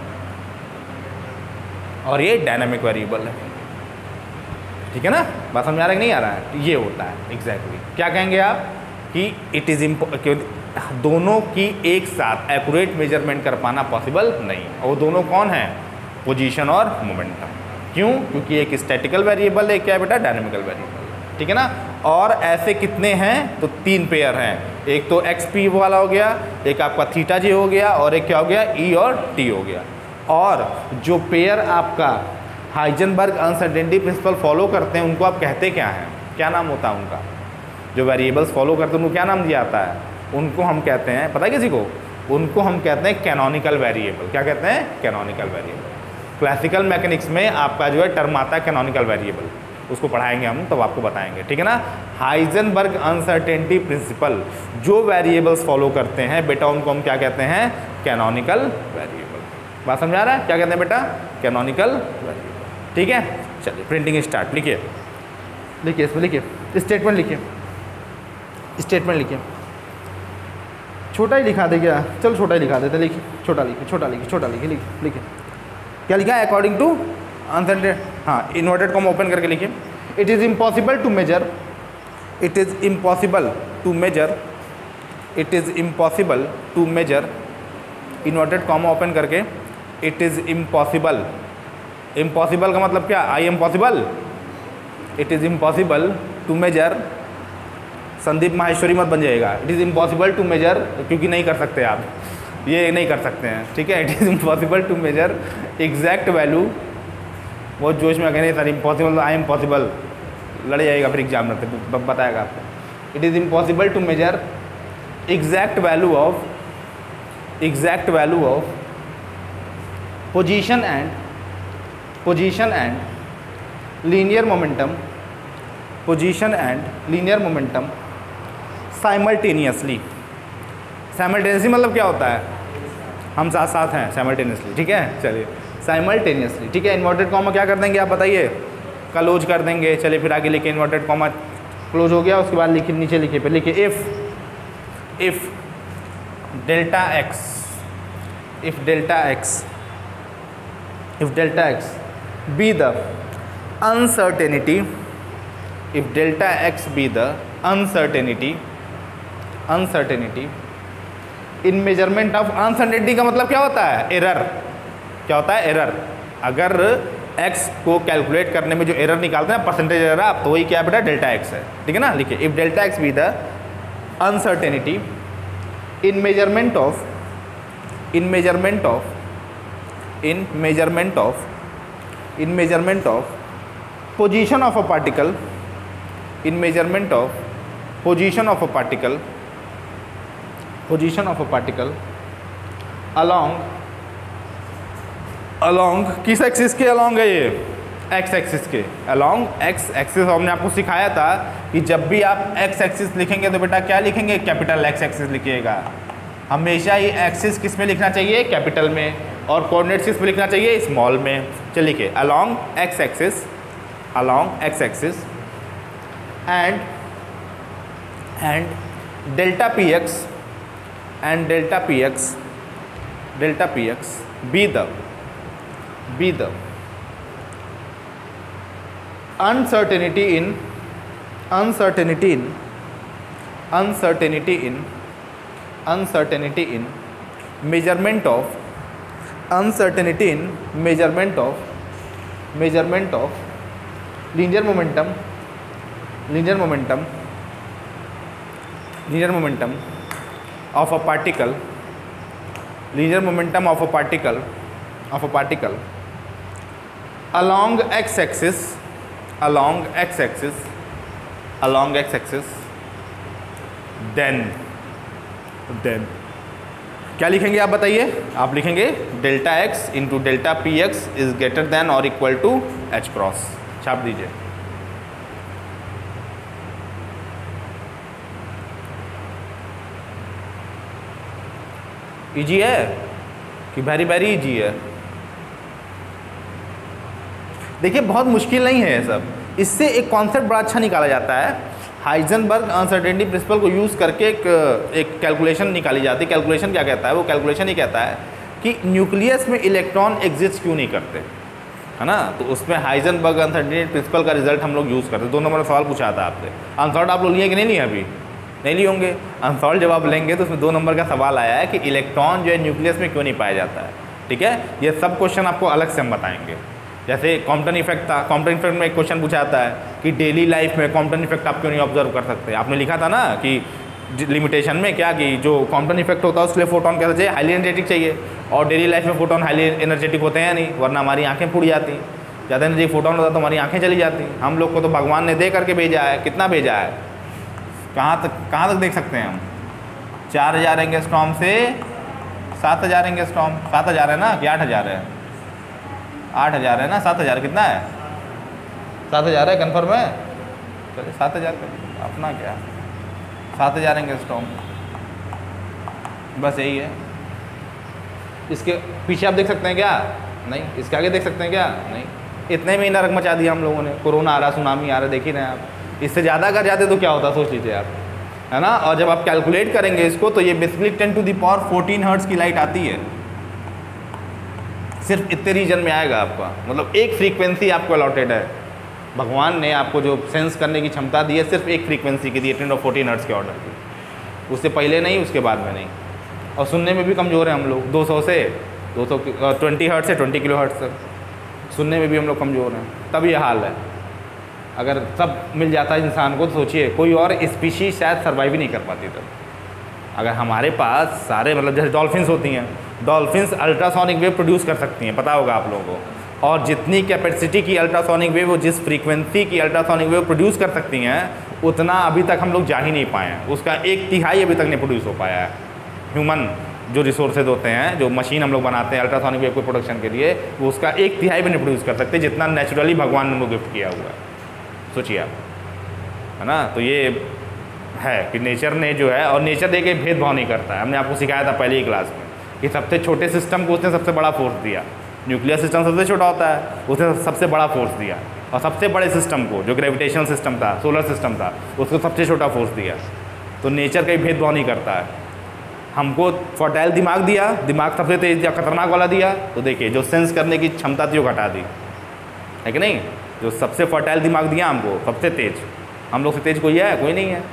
और ये डायनामिक वेरिएबल है, ठीक है ना। बात समझ आ रहा है कि नहीं आ रहा है? ये होता है एग्जैक्टली। क्या कहेंगे आप कि इट इज़ दोनों की एक साथ एक्यूरेट मेजरमेंट कर पाना पॉसिबल नहीं। और वो दोनों कौन है? पोजीशन और मोमेंटम। क्यों? क्योंकि एक स्टैटिकल वेरिएबल है, क्या है बेटा? डायनामिकल वेरिएबल, ठीक है ना। और ऐसे कितने हैं? तो 3 पेयर हैं। एक तो एक्स पी वाला हो गया, एक आपका थीटा जी हो गया, और एक क्या हो गया? ई और टी हो गया। और जो पेयर आपका हाइजेनबर्ग अनसर्टेनिटी प्रिंसिपल फॉलो करते हैं उनको आप कहते क्या हैं? क्या नाम होता है उनका? जो वेरिएबल्स फॉलो करते हैं उनको क्या नाम दिया जाता है? उनको हम कहते हैं, पता है किसी को? उनको हम कहते हैं कैनोनिकल वेरिएबल। क्या कहते हैं? Canonical variable. क्लासिकल मैकेनिक्स में आपका जो है टर्म आता है कैनोनिकल वेरिएबल, उसको पढ़ाएंगे हम तब आपको बताएंगे, ठीक है ना। हाइजेनबर्ग अनसर्टेनिटी प्रिंसिपल जो वेरिएबल्स फॉलो करते हैं बेटा उनको हम क्या कहते हैं? Canonical variable. बात समझ आ रहा है? क्या कहते हैं बेटा? कैनोनिकल वेरिएबल, ठीक है। चलिए प्रिंटिंग स्टार्ट। लिखिए लिखिए इसमें लिखिए, स्टेटमेंट लिखिए, स्टेटमेंट लिखिए। छोटा ही लिखा दे क्या? चलो छोटा ही लिखा देते, लिखिए छोटा लिखिए, छोटा लिखिए, छोटा लिखिए, लिखिए लिखिए। क्या लिखा है? अकॉर्डिंग टू अनसर्टेन, हाँ इन्वर्टेड कॉमा ओपन करके लिखिए। It is impossible to measure, it is impossible to measure, it is impossible to measure, inverted comma open करके, इट इज़ इम्पॉसिबल। इम्पॉसिबल का मतलब क्या? I am possible. It is impossible to measure, Sandeep Maheshwari मत बन जाएगा। It is impossible to measure, क्योंकि नहीं कर सकते आप, ये नहीं कर सकते हैं, ठीक है। It is impossible to measure exact value. बहुत जोश में कहने sir impossible, I am possible, लड़ जाएगा फिर एग्जाम में, बताएगा आपको। It is impossible to measure exact value of, exact value of position and linear momentum, position and linear momentum simultaneously. Simultaneously मतलब क्या होता है? हम साथ साथ हैं साइमल्टेनियसली, ठीक है। चलिए साइमल्टेनियसली, ठीक है। इन्वर्टेड कॉमा क्या कर देंगे आप बताइए? क्लोज कर देंगे। चलिए फिर आगे लिखिए, इन्वर्टेड कॉमा क्लोज हो गया, उसके बाद लिखिए नीचे लिखिए, फिर लिखिए if delta x, if delta x, if delta x be the uncertainty, if delta x be the uncertainty in measurement of uncertainty का मतलब क्या होता है? एरर। क्या होता है? एरर। अगर x को कैलकुलेट करने में जो एरर निकालते हैं परसेंटेज एरर, आप तो वही क्या बेटा? डेल्टा x है, ठीक है ना। लिखिए if delta x be the uncertainty in measurement of, in measurement of, in measurement of, in measurement of position of a particle, in measurement of position of a particle, position of a particle along along किस axis के along है ये? X axis के along x axis. हमने आपको सिखाया था कि जब भी आप एक्स एक्सिस लिखेंगे तो बेटा क्या लिखेंगे? कैपिटल एक्स एक्सिस लिखिएगा। हमेशा ये एक्सिस किस में लिखना चाहिए? कैपिटल में। और कोऑर्डिनेट्स किस में लिखना चाहिए? स्मॉल में। चलिए लिखिए along x axis, along x axis and delta p x and delta px be the uncertainty in measurement of linear momentum of a particle, linear momentum of a particle along x axis, then क्या लिखेंगे आप बताइए? आप लिखेंगे delta x into delta p x is greater than और equal to H cross. छाप दीजिए। Easy है कि वेरी वेरी इजी है? देखिए बहुत मुश्किल नहीं है ये सब। इससे एक कॉन्सेप्ट बड़ा अच्छा निकाला जाता है। हाइजेनबर्ग अनसर्टेनिटी प्रिंसिपल को यूज़ करके एक कैलकुलेशन निकाली जाती है। कैलकुलेशन क्या कहता है? वो कैलकुलेशन ही कहता है कि न्यूक्लियस में इलेक्ट्रॉन एग्जिस्ट क्यों नहीं करते, है ना। तो उसमें हाइजेनबर्ग अनसर्टेनिटी प्रिंसिपल का रिजल्ट हम लोग यूज़ करते हैं। 2 नंबर का सवाल पूछा था आपसे। आंसर आप लोग लिए कि नहीं लिए? अभी नहीं लिए होंगे। अनसॉल्व जवाब लेंगे तो उसमें 2 नंबर का सवाल आया है कि इलेक्ट्रॉन जो है न्यूक्लियस में क्यों नहीं पाया जाता है। ठीक है, ये सब क्वेश्चन आपको अलग से हम बताएंगे। जैसे कॉम्पटन इफेक्ट था, कॉम्पटन इफेक्ट में एक क्वेश्चन पूछा जाता है कि डेली लाइफ में कॉम्पटन इफेक्ट आप क्यों नहीं ऑब्जर्व कर सकते। आपने लिखा था ना कि लिमिटेशन में क्या कि जो कॉम्पटन इफेक्ट होता है उसके लिए फोटोन कैसा चाहिए? हाईली एनर्जेटिक चाहिए। और डेली लाइफ में फोटोन हाईली एनर्जेटिक होते हैं नहीं, वरना हमारी आँखें फूट जाती। ज़्यादा एनर्जी फोटोन होता तो हमारी आँखें चली जाती। हम लोग को तो भगवान ने दे करके भेजा है। कितना भेजा है? कहाँ तक देख सकते हैं हम? 4000 एंगस्ट्रॉम से 7000 एंगस्ट्रॉम। 7000 है ना कि 8000 है? 8000 है ना? 7000 कितना है? 7000 है, कन्फर्म है? चलिए 7000 अपना क्या, 7000 एंगस्ट्रॉम बस यही है। इसके पीछे आप देख सकते हैं क्या? नहीं। इसके आगे देख सकते हैं क्या? नहीं। इतने में ही नरक मचा दिया हम लोगों ने। कोरोना आ रहा, सुनामी आ रहा, देख ही रहे हैं आप। इससे ज़्यादा अगर जाते तो क्या होता सोच लीजिए आप, है ना। और जब आप कैलकुलेट करेंगे इसको तो ये basically 10 to the power 14 hertz की लाइट आती है। सिर्फ इतने रीजन में आएगा आपका, मतलब एक फ्रीक्वेंसी आपको अलॉटेड है। भगवान ने आपको जो सेंस करने की क्षमता दी है सिर्फ एक फ्रीक्वेंसी की दी है, 10 और 14 हर्ट्ज़ के ऑर्डर की। उससे पहले नहीं, उसके बाद में नहीं। और सुनने में भी कमज़ोर हैं हम लोग। 200 से 20 हर्ट्ज़ से 20 किलो हर्ट्ज़ तक सुनने में भी हम लोग कमज़ोर हैं। तब ये हाल है। अगर सब मिल जाता है इंसान को तो सोचिए कोई और स्पीशीज शायद सर्वाइव ही नहीं कर पाती। तब अगर हमारे पास सारे मतलब जैसे डॉल्फिन्स होती हैं, डॉल्फिन्स अल्ट्रासोनिक वेव प्रोड्यूस कर सकती हैं, पता होगा आप लोगों को। और जितनी कैपेसिटी की अल्ट्रासोनिक वेव, जिस फ्रीक्वेंसी की अल्ट्रासोनिक वेव प्रोड्यूस कर सकती हैं, उतना अभी तक हम लोग जा ही नहीं पाए हैं। उसका 1/3 अभी तक नहीं प्रोड्यूस हो पाया है। ह्यूमन जो रिसोर्सेज होते हैं, जो मशीन हम लोग बनाते हैं अल्ट्रासोनिक वेव के प्रोडक्शन के लिए, वो उसका 1/3 भी नहीं प्रोड्यूस कर सकते जितना नेचुरली भगवान ने उनको गिफ्ट किया हुआ है। सोचिए आप, है ना। तो ये है कि नेचर ने जो है, और नेचर देखिए भेदभाव नहीं करता है। हमने आपको सिखाया था पहली ही क्लास में कि सबसे छोटे सिस्टम को उसने सबसे बड़ा फोर्स दिया। न्यूक्लियर सिस्टम सबसे छोटा होता है, उसने सबसे बड़ा फोर्स दिया। और सबसे बड़े सिस्टम को, जो ग्रेविटेशनल सिस्टम था, सोलर सिस्टम था, उसको सबसे छोटा फोर्स दिया। तो नेचर कहीं भेदभाव नहीं करता है। हमको फर्टाइल दिमाग दिया, दिमाग सबसे तेज या खतरनाक वाला दिया, तो देखिए जो सेंस करने की क्षमता थी वो घटा दी, है कि नहीं। जो सबसे फर्टाइल दिमाग दिया हमको, सबसे तेज, हम लोग से तेज कोई है? कोई नहीं है।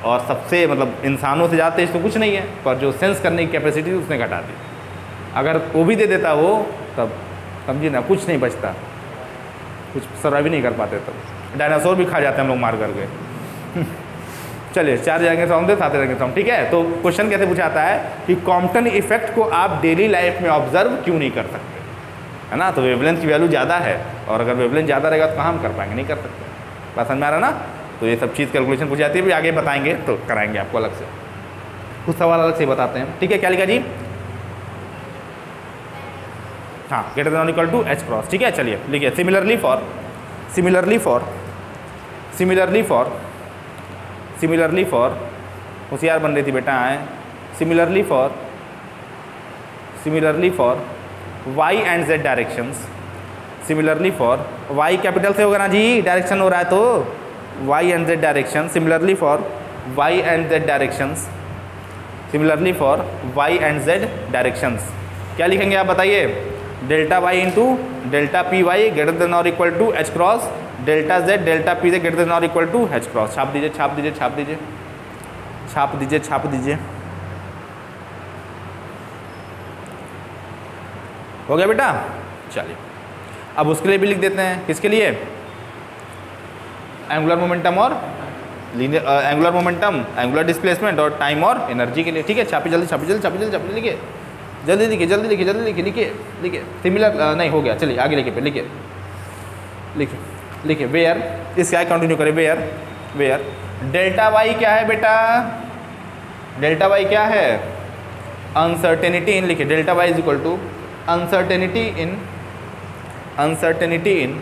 और सबसे मतलब इंसानों से ज़्यादा तेज तो कुछ नहीं है, पर जो सेंस करने की कैपेसिटी थी उसने घटा दी। अगर वो भी दे देता वो, तब समझिए ना कुछ नहीं बचता, कुछ सर्वाइव नहीं कर पाते। तब डायनासोर भी खा जाते हैं हम लोग मार करके। चलिए 4 जाएंगे साउंड दे, 7 जाएंगे साउंड, ठीक है। तो क्वेश्चन कैसे पूछाता है कि कॉम्पटन इफेक्ट को आप डेली लाइफ में ऑब्जर्व क्यों नहीं कर सकते, है ना। तो वेवलेंथ की वैल्यू ज़्यादा है, और अगर वेवलेंथ ज़्यादा रहेगा तो कहाँ हम कर पाएंगे? नहीं कर सकते। बात समझ में आ रहा ना। तो ये सब चीज़ कैलकुलेशन पूछ जाती है, भी आगे बताएंगे तो कराएंगे आपको अलग से, कुछ सवाल अलग से बताते हैं, ठीक है। क्या लिखा जी? हाँ ग्रेटर देन और इक्वल टू एच क्रॉस, ठीक है। चलिए लिखिए सिमिलरली फॉर होशियार बन रही थी बेटा आए, similarly for Y and Z directions, similarly for Y capital से होगा ना जी, डायरेक्शन हो रहा है तो Y and Z direction, similarly for Y and Z directions, similarly for Y and Z directions क्या लिखेंगे आप बताइए, delta Y into delta P Y greater than और equal to H cross, delta Z delta P Z greater than और equal to H cross. छाप दीजिए छाप दीजिए छाप दीजिए छाप दीजिए छाप दीजिए। हो गया बेटा। चलिए अब उसके लिए भी लिख देते हैं, किसके लिए, एंगुलर मोमेंटम और एंगुलर मोमेंटम, एंगुलर डिस्प्लेसमेंट और टाइम और एनर्जी के लिए, ठीक है। छापी जल्दी छापी जल्दी छापी जल्दी छापी लिखिए जल्दी लिखिए जल्दी लिखिए जल्दी लिखिए लिखिए लिखिए सिमिलर नहीं हो गया, चलिए आगे लिखिए, लिखिए लिखिए लिखिए वेयर, इसका कंटिन्यू करें, वेयर डेल्टा वाई क्या है बेटा, डेल्टा वाई क्या है, अनसर्टेनिटी इन, लिखिए delta y is equal to uncertainty in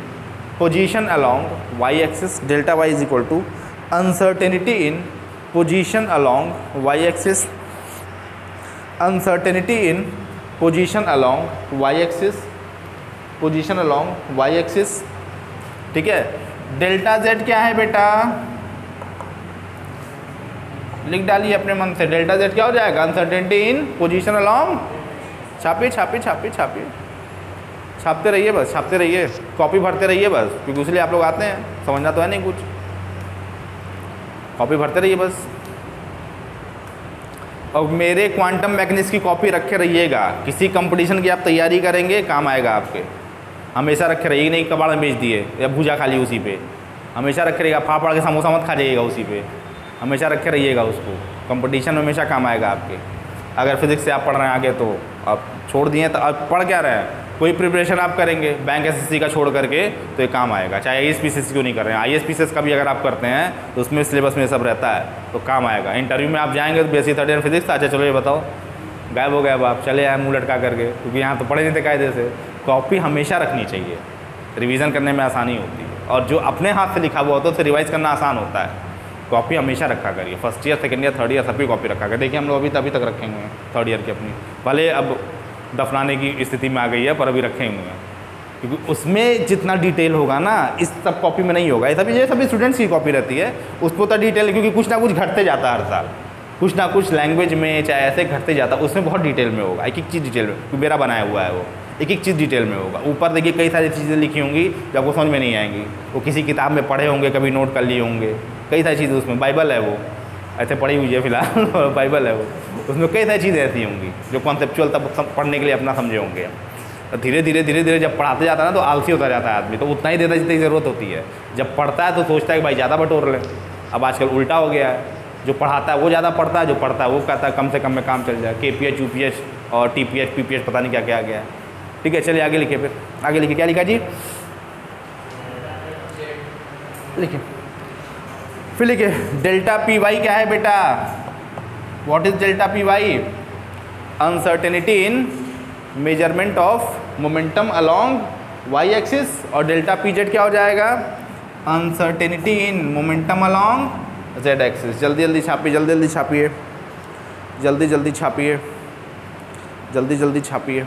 position along y axis, delta y is equal to uncertainty in position along y axis, uncertainty in position along y-axis, position along y-axis, ठीक है। Delta z क्या है बेटा, लिख डालिए अपने मन से, डेल्टा z क्या हो जाएगा, अनसर्टेनिटी इन पोजीशन along, छापिए छापिए छापिए छापिए छापते रहिए बस, छापते रहिए, कॉपी भरते रहिए बस, क्योंकि उसलिए आप लोग आते हैं, समझना तो है नहीं कुछ, कॉपी भरते रहिए बस। और मेरे क्वांटम मैकेनिक्स की कॉपी रखे रहिएगा, किसी कंपटीशन की आप तैयारी करेंगे काम आएगा आपके, हमेशा रखे रहिए, नहीं कबाड़ में बेच दिए या भूजा खा ली उसी पे, हमेशा रखे रहिएगा, फाड़ के समोसा मत खा जाइएगा उसी पे, हमेशा रखे रहिएगा उसको, कंपटीशन में हमेशा काम आएगा आपके। अगर फिजिक्स से आप पढ़ रहे हैं आगे तो आप छोड़ दिए तो आप पढ़ क्या रहे हैं, कोई प्रिपरेशन आप करेंगे बैंक एसएससी का छोड़ करके तो ये काम आएगा, चाहे आईएएस क्यों नहीं कर रहे हैं, आईएएस का भी अगर आप करते हैं तो उसमें सिलेबस में सब रहता है तो काम आएगा। इंटरव्यू में आप जाएंगे तो बेसिक थर्ड ईयर फिजिक्स, अच्छा चलो ये बताओ गायब हो गया, अब आप चले आए मुँह लटका करके, क्योंकि यहाँ तो पढ़े नहीं थे कायदे से। कॉपी हमेशा रखनी चाहिए, रिवीजन करने में आसानी होती है, और जो अपने हाथ से लिखा हुआ होता है उसे रिवाइज करना आसान होता है। कॉपी हमेशा रखा करिए, first year second year third year सभी कॉपी रखा करिए। देखिए हम लोग अभी तक रखेंगे हैं थर्ड ईयर की अपनी, भले अब दफनाने की स्थिति में आ गई है पर अभी रखे हुए हैं, क्योंकि उसमें जितना डिटेल होगा ना इस सब कॉपी में नहीं होगा। ये सभी स्टूडेंट्स की कॉपी रहती है, उसको तो डिटेल, क्योंकि कुछ ना कुछ घटते जाता है हर साल, कुछ ना कुछ लैंग्वेज में चाहे ऐसे घटते जाता है, उसमें बहुत डिटेल में होगा, एक एक चीज़ डिटेल में, मेरा बनाया हुआ है वो, एक एक चीज़ डिटेल में होगा। ऊपर देखिए कई सारी चीज़ें लिखी होंगी जो आपको समझ में नहीं आएंगी, वो किसी किताब में पढ़े होंगे, कभी नोट कर लिए होंगे, कई सारी चीज़ें उसमें, बाइबल है वो, ऐसे पढ़ी हुई है फिलहाल बाइबल है वो, उसमें कई सारी चीज़ें ऐसी होंगी जो कॉन्सेप्चुअल तब पढ़ने के लिए अपना समझे होंगे। धीरे धीरे जब पढ़ाते जाता है ना तो आलसी होता जाता है आदमी, तो उतना ही देता जितनी ज़रूरत होती है। जब पढ़ता है तो सोचता है कि भाई ज़्यादा बटोर लें, अब आजकल उल्टा हो गया है, जो पढ़ाता है वो ज़्यादा पढ़ता है, जो पढ़ता है वो कहता है कम से कम में काम चल जाए, KPH UPH और TPH PPH पता नहीं क्या क्या आ गया है। ठीक है चलिए आगे लिखिए, फिर आगे लिखिए, क्या लिखा जी, लिखिए फिर लिखिए डेल्टा PY क्या है बेटा, what is delta PY, uncertainty in measurement of momentum along y axis, और डेल्टा PZ क्या हो जाएगा, uncertainty in momentum along z axis. जल्दी जल्दी छापिए, जल्दी जल्दी छापिए, जल्दी जल्दी छापिए, जल्दी जल्दी छापिए।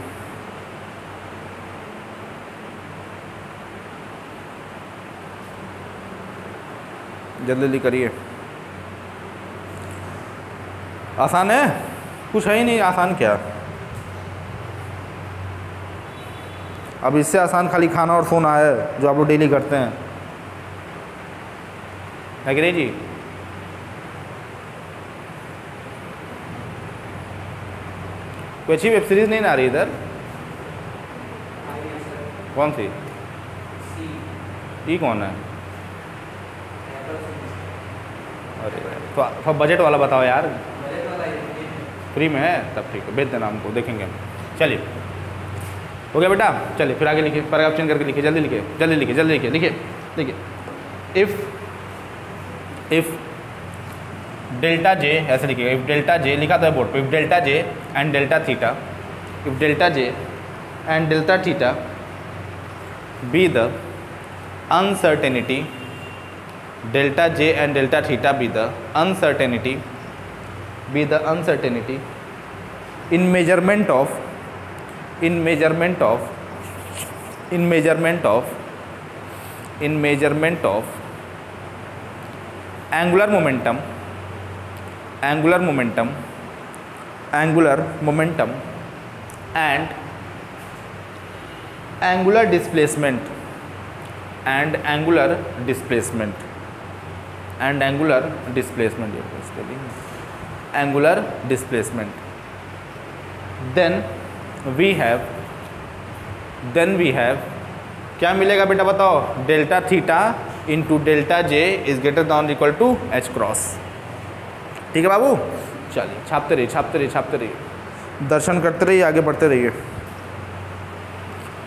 जल्दी जल्दी करिए, आसान है, कुछ है ही नहीं, आसान क्या, अब इससे आसान खाली खाना और सोना है जो आप लोग डेली करते हैं, है कि नहीं जी। कोई अच्छी वेब सीरीज नहीं ना आ रही इधर, कौन सी, ये कौन है, अरे तो बजट वाला बताओ यार, फ्री में है तब ठीक है, भेज देना हमको, देखेंगे। चलिए हो गया बेटा, चलिए फिर आगे लिखिए, पैराग्राफ चेंज करके लिखिए, जल्दी लिखिए, जल्दी लिखिए, जल्दी लिखिए, लिखिए लिखिए, इफ़ डेल्टा जे, ऐसे लिखिएगा, इफ़ डेल्टा जे लिखा था बोर्ड पे, if delta J and delta theta, if delta J and delta theta be the uncertainty, delta j and delta theta be the uncertainty in measurement of angular momentum and angular displacement then we have क्या मिलेगा बेटा बताओ, delta theta into delta j is greater than equal to H cross. ठीक है बाबू, चलिए छापते रहिए, दर्शन करते रहिए, आगे बढ़ते रहिए।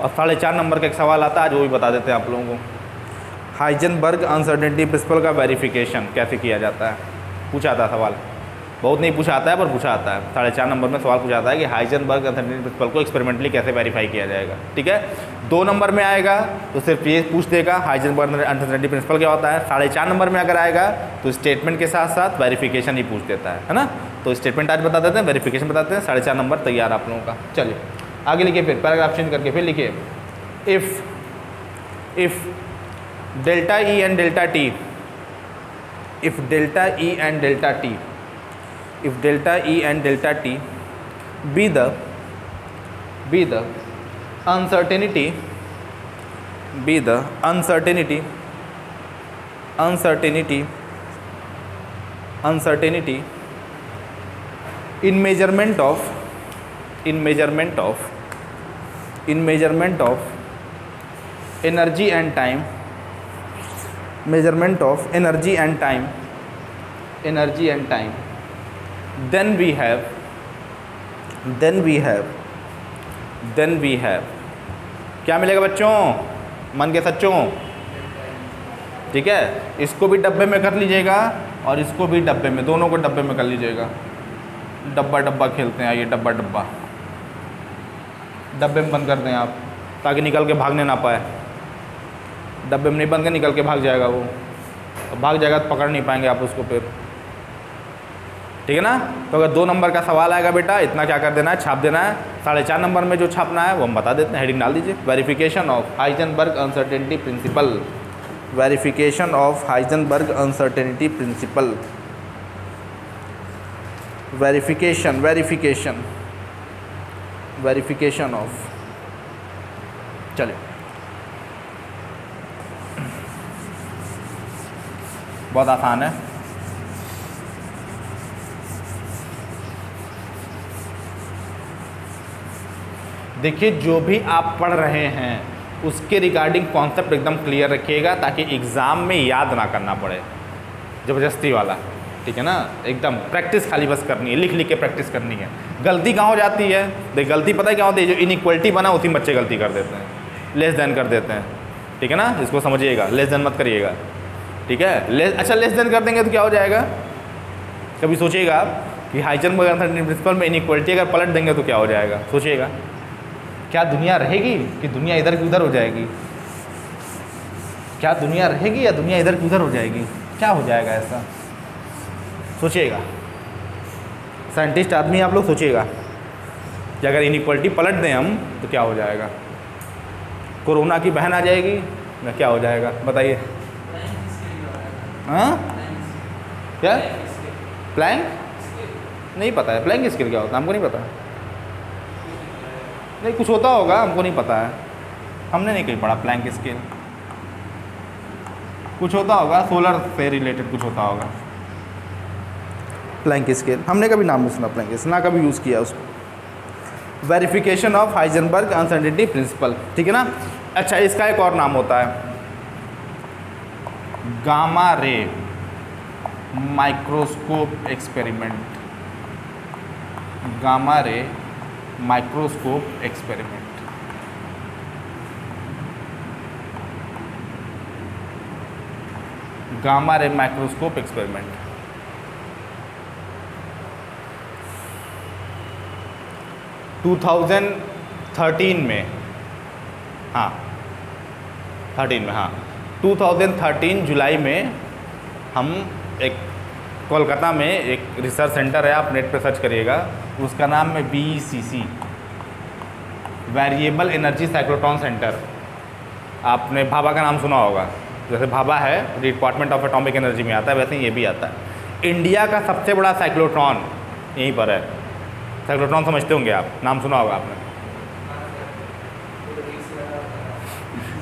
और 4.5 नंबर का एक सवाल आता है, आज वो भी बता देते हैं आप लोगों को। हाइजेनबर्ग अनसर्टेनिटी प्रिंसिपल का वेरिफिकेशन कैसे किया जाता है, पूछा था सवाल, बहुत नहीं पूछा आता है पर पूछा आता है। 4.5 नंबर में सवाल पूछा आता है कि हाइजेनबर्ग अनसर्टेनिटी प्रिंसिपल को एक्सपेरिमेंटली कैसे वेरीफाई किया जाएगा। ठीक है, 2 नंबर में आएगा तो सिर्फ ये पूछ देगा हाइजेनबर्ग अनसर्टेनिटी प्रिंसिपल क्या होता है। 4.5 नंबर में अगर आएगा तो स्टेटमेंट के साथ साथ वेरिफिकेशन ही पूछ देता है ना। तो स्टेटमेंट आज बता देते हैं, वेरिफिकेशन बताते हैं। 4.5 नंबर तैयार आप लोगों का। चलिए आगे लिखिए, फिर पैराग्राफ चेंज करके फिर लिखिए, if delta E and delta T, if delta E and delta T be the uncertainty in measurement of energy and time, then we have क्या मिलेगा बच्चों, मन के सच्चों। ठीक है, इसको भी डब्बे में कर लीजिएगा और इसको भी डब्बे में, दोनों को डब्बे में कर लीजिएगा। डब्बा खेलते हैं, आइए डब्बा डब्बे में बंद कर दें आप, ताकि निकल के भागने ना पाए। डब्बे में नहीं बंद कर, निकल के भाग जाएगा वो, तो भाग जाएगा तो पकड़ नहीं पाएंगे आप उसको फिर। ठीक है ना। तो अगर 2 नंबर का सवाल आएगा बेटा, इतना क्या कर देना है, छाप देना है। 4.5 नंबर में जो छापना है वो हम बता देते हैं, हेडिंग डाल दीजिए, verification of Heisenberg uncertainty principal, verification of Heisenberg uncertainty principal, verification of. चलिए बहुत आसान है। देखिए, जो भी आप पढ़ रहे हैं उसके रिगार्डिंग कॉन्सेप्ट एकदम क्लियर रखिएगा, ताकि एग्ज़ाम में याद ना करना पड़े ज़बरदस्ती वाला। ठीक है ना, एकदम प्रैक्टिस खाली बस करनी है, लिख के प्रैक्टिस करनी है। गलती कहाँ हो जाती है, देख गलती पता है क्या होती है, जो इनइक्वलिटी बना उसी बच्चे गलती कर देते हैं, लेस देन कर देते हैं। ठीक है ना, इसको समझिएगा, लेस देन मत करिएगा। ठीक है, अच्छा लेस देन कर देंगे तो क्या हो जाएगा, कभी सोचिएगा कि हाइजेनबर्ग अनसर्टेनिटी प्रिंसिपल में इनइक्वलिटी अगर पलट देंगे तो क्या हो जाएगा, सोचिएगा। क्या दुनिया रहेगी कि दुनिया इधर की उधर हो जाएगी, क्या दुनिया रहेगी या दुनिया इधर की उधर हो जाएगी, क्या हो जाएगा ऐसा, सोचिएगा। साइंटिस्ट आदमी आप लोग सोचिएगा कि अगर इनइक्वलिटी पलट दें हम तो क्या हो जाएगा, कोरोना की बहन आ जाएगी या क्या हो जाएगा, बताइए। हाँ क्या, प्लैंक नहीं पता है, प्लैंक स्केल क्या होता है हमको नहीं पता, नहीं कुछ होता होगा, हमको नहीं पता है, हमने नहीं कहीं पढ़ा प्लैंक स्केल, कुछ होता होगा, सोलर से रिलेटेड कुछ होता होगा। प्लैंक स्केल हमने कभी नाम नहीं सुना, प्लैंक स्केल ना कभी यूज़ किया उसको। Verification of Heisenberg uncertainty principle, ठीक है ना। अच्छा, इसका एक और नाम होता है gamma ray microscope experiment, gamma ray microscope experiment. Gamma ray microscope experiment 2003 2013 में, हाँ 13 में, हाँ 2013 जुलाई में हम एक कोलकाता में एक रिसर्च सेंटर है, आप नेट पे सर्च करिएगा, उसका नाम है VECC, variable energy cyclotron centre. आपने भाभा का नाम सुना होगा, जैसे भाभा है डिपार्टमेंट ऑफ एटॉमिक एनर्जी में आता है, वैसे ही ये भी आता है। इंडिया का सबसे बड़ा साइक्लोट्रॉन यहीं पर है। साइक्लोट्रॉन समझते होंगे आप, नाम सुना होगा आपने।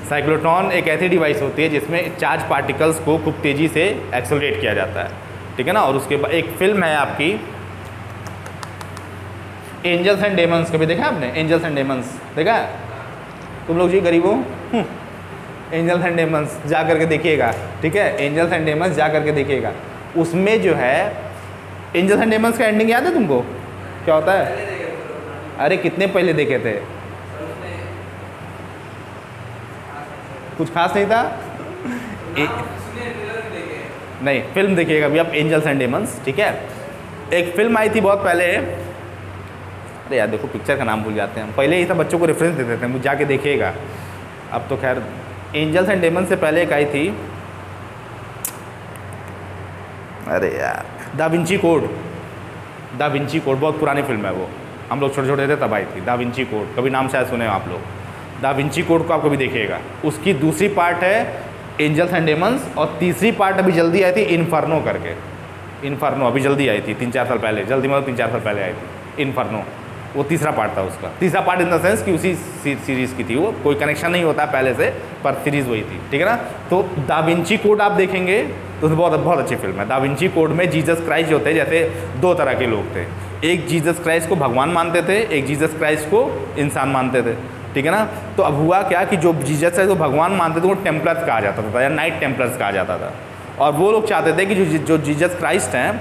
साइक्लोट्रॉन एक ऐसी डिवाइस होती है जिसमें चार्ज पार्टिकल्स को खूब तेज़ी से एक्सेलरेट किया जाता है, ठीक है ना। और उसके बाद एक फिल्म है आपकी एंजल्स एंड डेमंस, कभी देखा आपने? एंजल्स एंड डेमंस देखा है? तुम लोग जी गरीबों, एंजल्स एंड डेमंस जा करके देखिएगा, ठीक है। एंजल्स एंड डेमंस जा करके देखिएगा। उसमें जो है एंजल्स एंड डेमंस का एंडिंग याद है तुमको? क्या होता है? अरे कितने पहले देखे थे? कुछ खास नहीं था? नहीं, फिल्म देखिएगा अभी आप, एंजल्स एंड डेमंस, ठीक है। एक फिल्म आई थी बहुत पहले, अरे यार देखो पिक्चर का नाम भूल जाते हैं हम, पहले ही सब बच्चों को रेफरेंस देते थे, मुझे जाके देखिएगा। अब तो खैर एंजल्स एंड डेमंस से पहले एक आई थी, अरे यार da Vinci code. Da Vinci code बहुत पुरानी फिल्म है वो, हम लोग छोटे छोटे थे तब आई थी। दा विंची कोड कभी नाम शायद सुने हो आप लोग। दा विंची कोड को आप कभी देखिएगा। उसकी दूसरी पार्ट है एंजल्स एंड डेमंस, और तीसरी पार्ट अभी जल्दी आई थी इन्फर्नो करके। इन्फर्नो अभी जल्दी आई थी 3-4 साल पहले, जल्दी मतलब 3-4 साल पहले आई थी इन्फर्नो। वो तीसरा पार्ट था उसका, तीसरा पार्ट इन द सेंस कि उसी सीरीज़ की थी वो, कोई कनेक्शन नहीं होता पहले से, पर सीरीज़ वही थी, ठीक है ना। तो दा विंची कोड आप देखेंगे तो बहुत अच्छी फिल्म है। दा विंची कोड में जीसस क्राइस्ट जो थे, जैसे 2 तरह के लोग थे, एक जीसस क्राइस्ट को भगवान मानते थे, एक जीसस क्राइस्ट को इंसान मानते थे, ठीक है ना। तो अब हुआ क्या कि जो जीसस क्राइस्ट को भगवान मानते थे वो टेम्पलर्स कहा जाता था या नाइट टेम्पलर्स कहा जाता था। और वो लोग चाहते थे कि जो जीसस क्राइस्ट हैं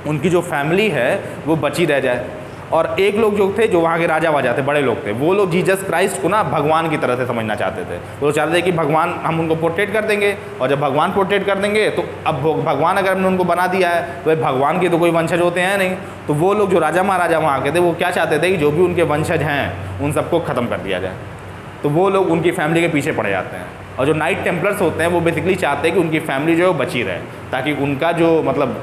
उनकी जो फैमिली है वो बची रह जाए। और एक लोग जो थे, जो वहाँ के राजा वाजा थे, बड़े लोग थे, वो लोग जीसस क्राइस्ट को ना भगवान की तरह से समझना चाहते थे। वो चाहते थे कि भगवान, हम उनको पोर्ट्रेट कर देंगे, और जब भगवान पोर्ट्रेट कर देंगे तो अब भगवान अगर हमने उनको बना दिया है तो भगवान के तो कोई वंशज होते हैं नहीं। तो वो लोग जो राजा महाराजा वहाँ के थे वो क्या चाहते थे कि जो भी उनके वंशज हैं उन सबको ख़त्म कर दिया जाए। तो वो लोग उनकी फैमिली के पीछे पड़ जाते हैं। और जो नाइट टेम्पलर्स होते हैं वो बेसिकली चाहते हैं कि उनकी फैमिली जो है वो बची रहे, ताकि उनका जो मतलब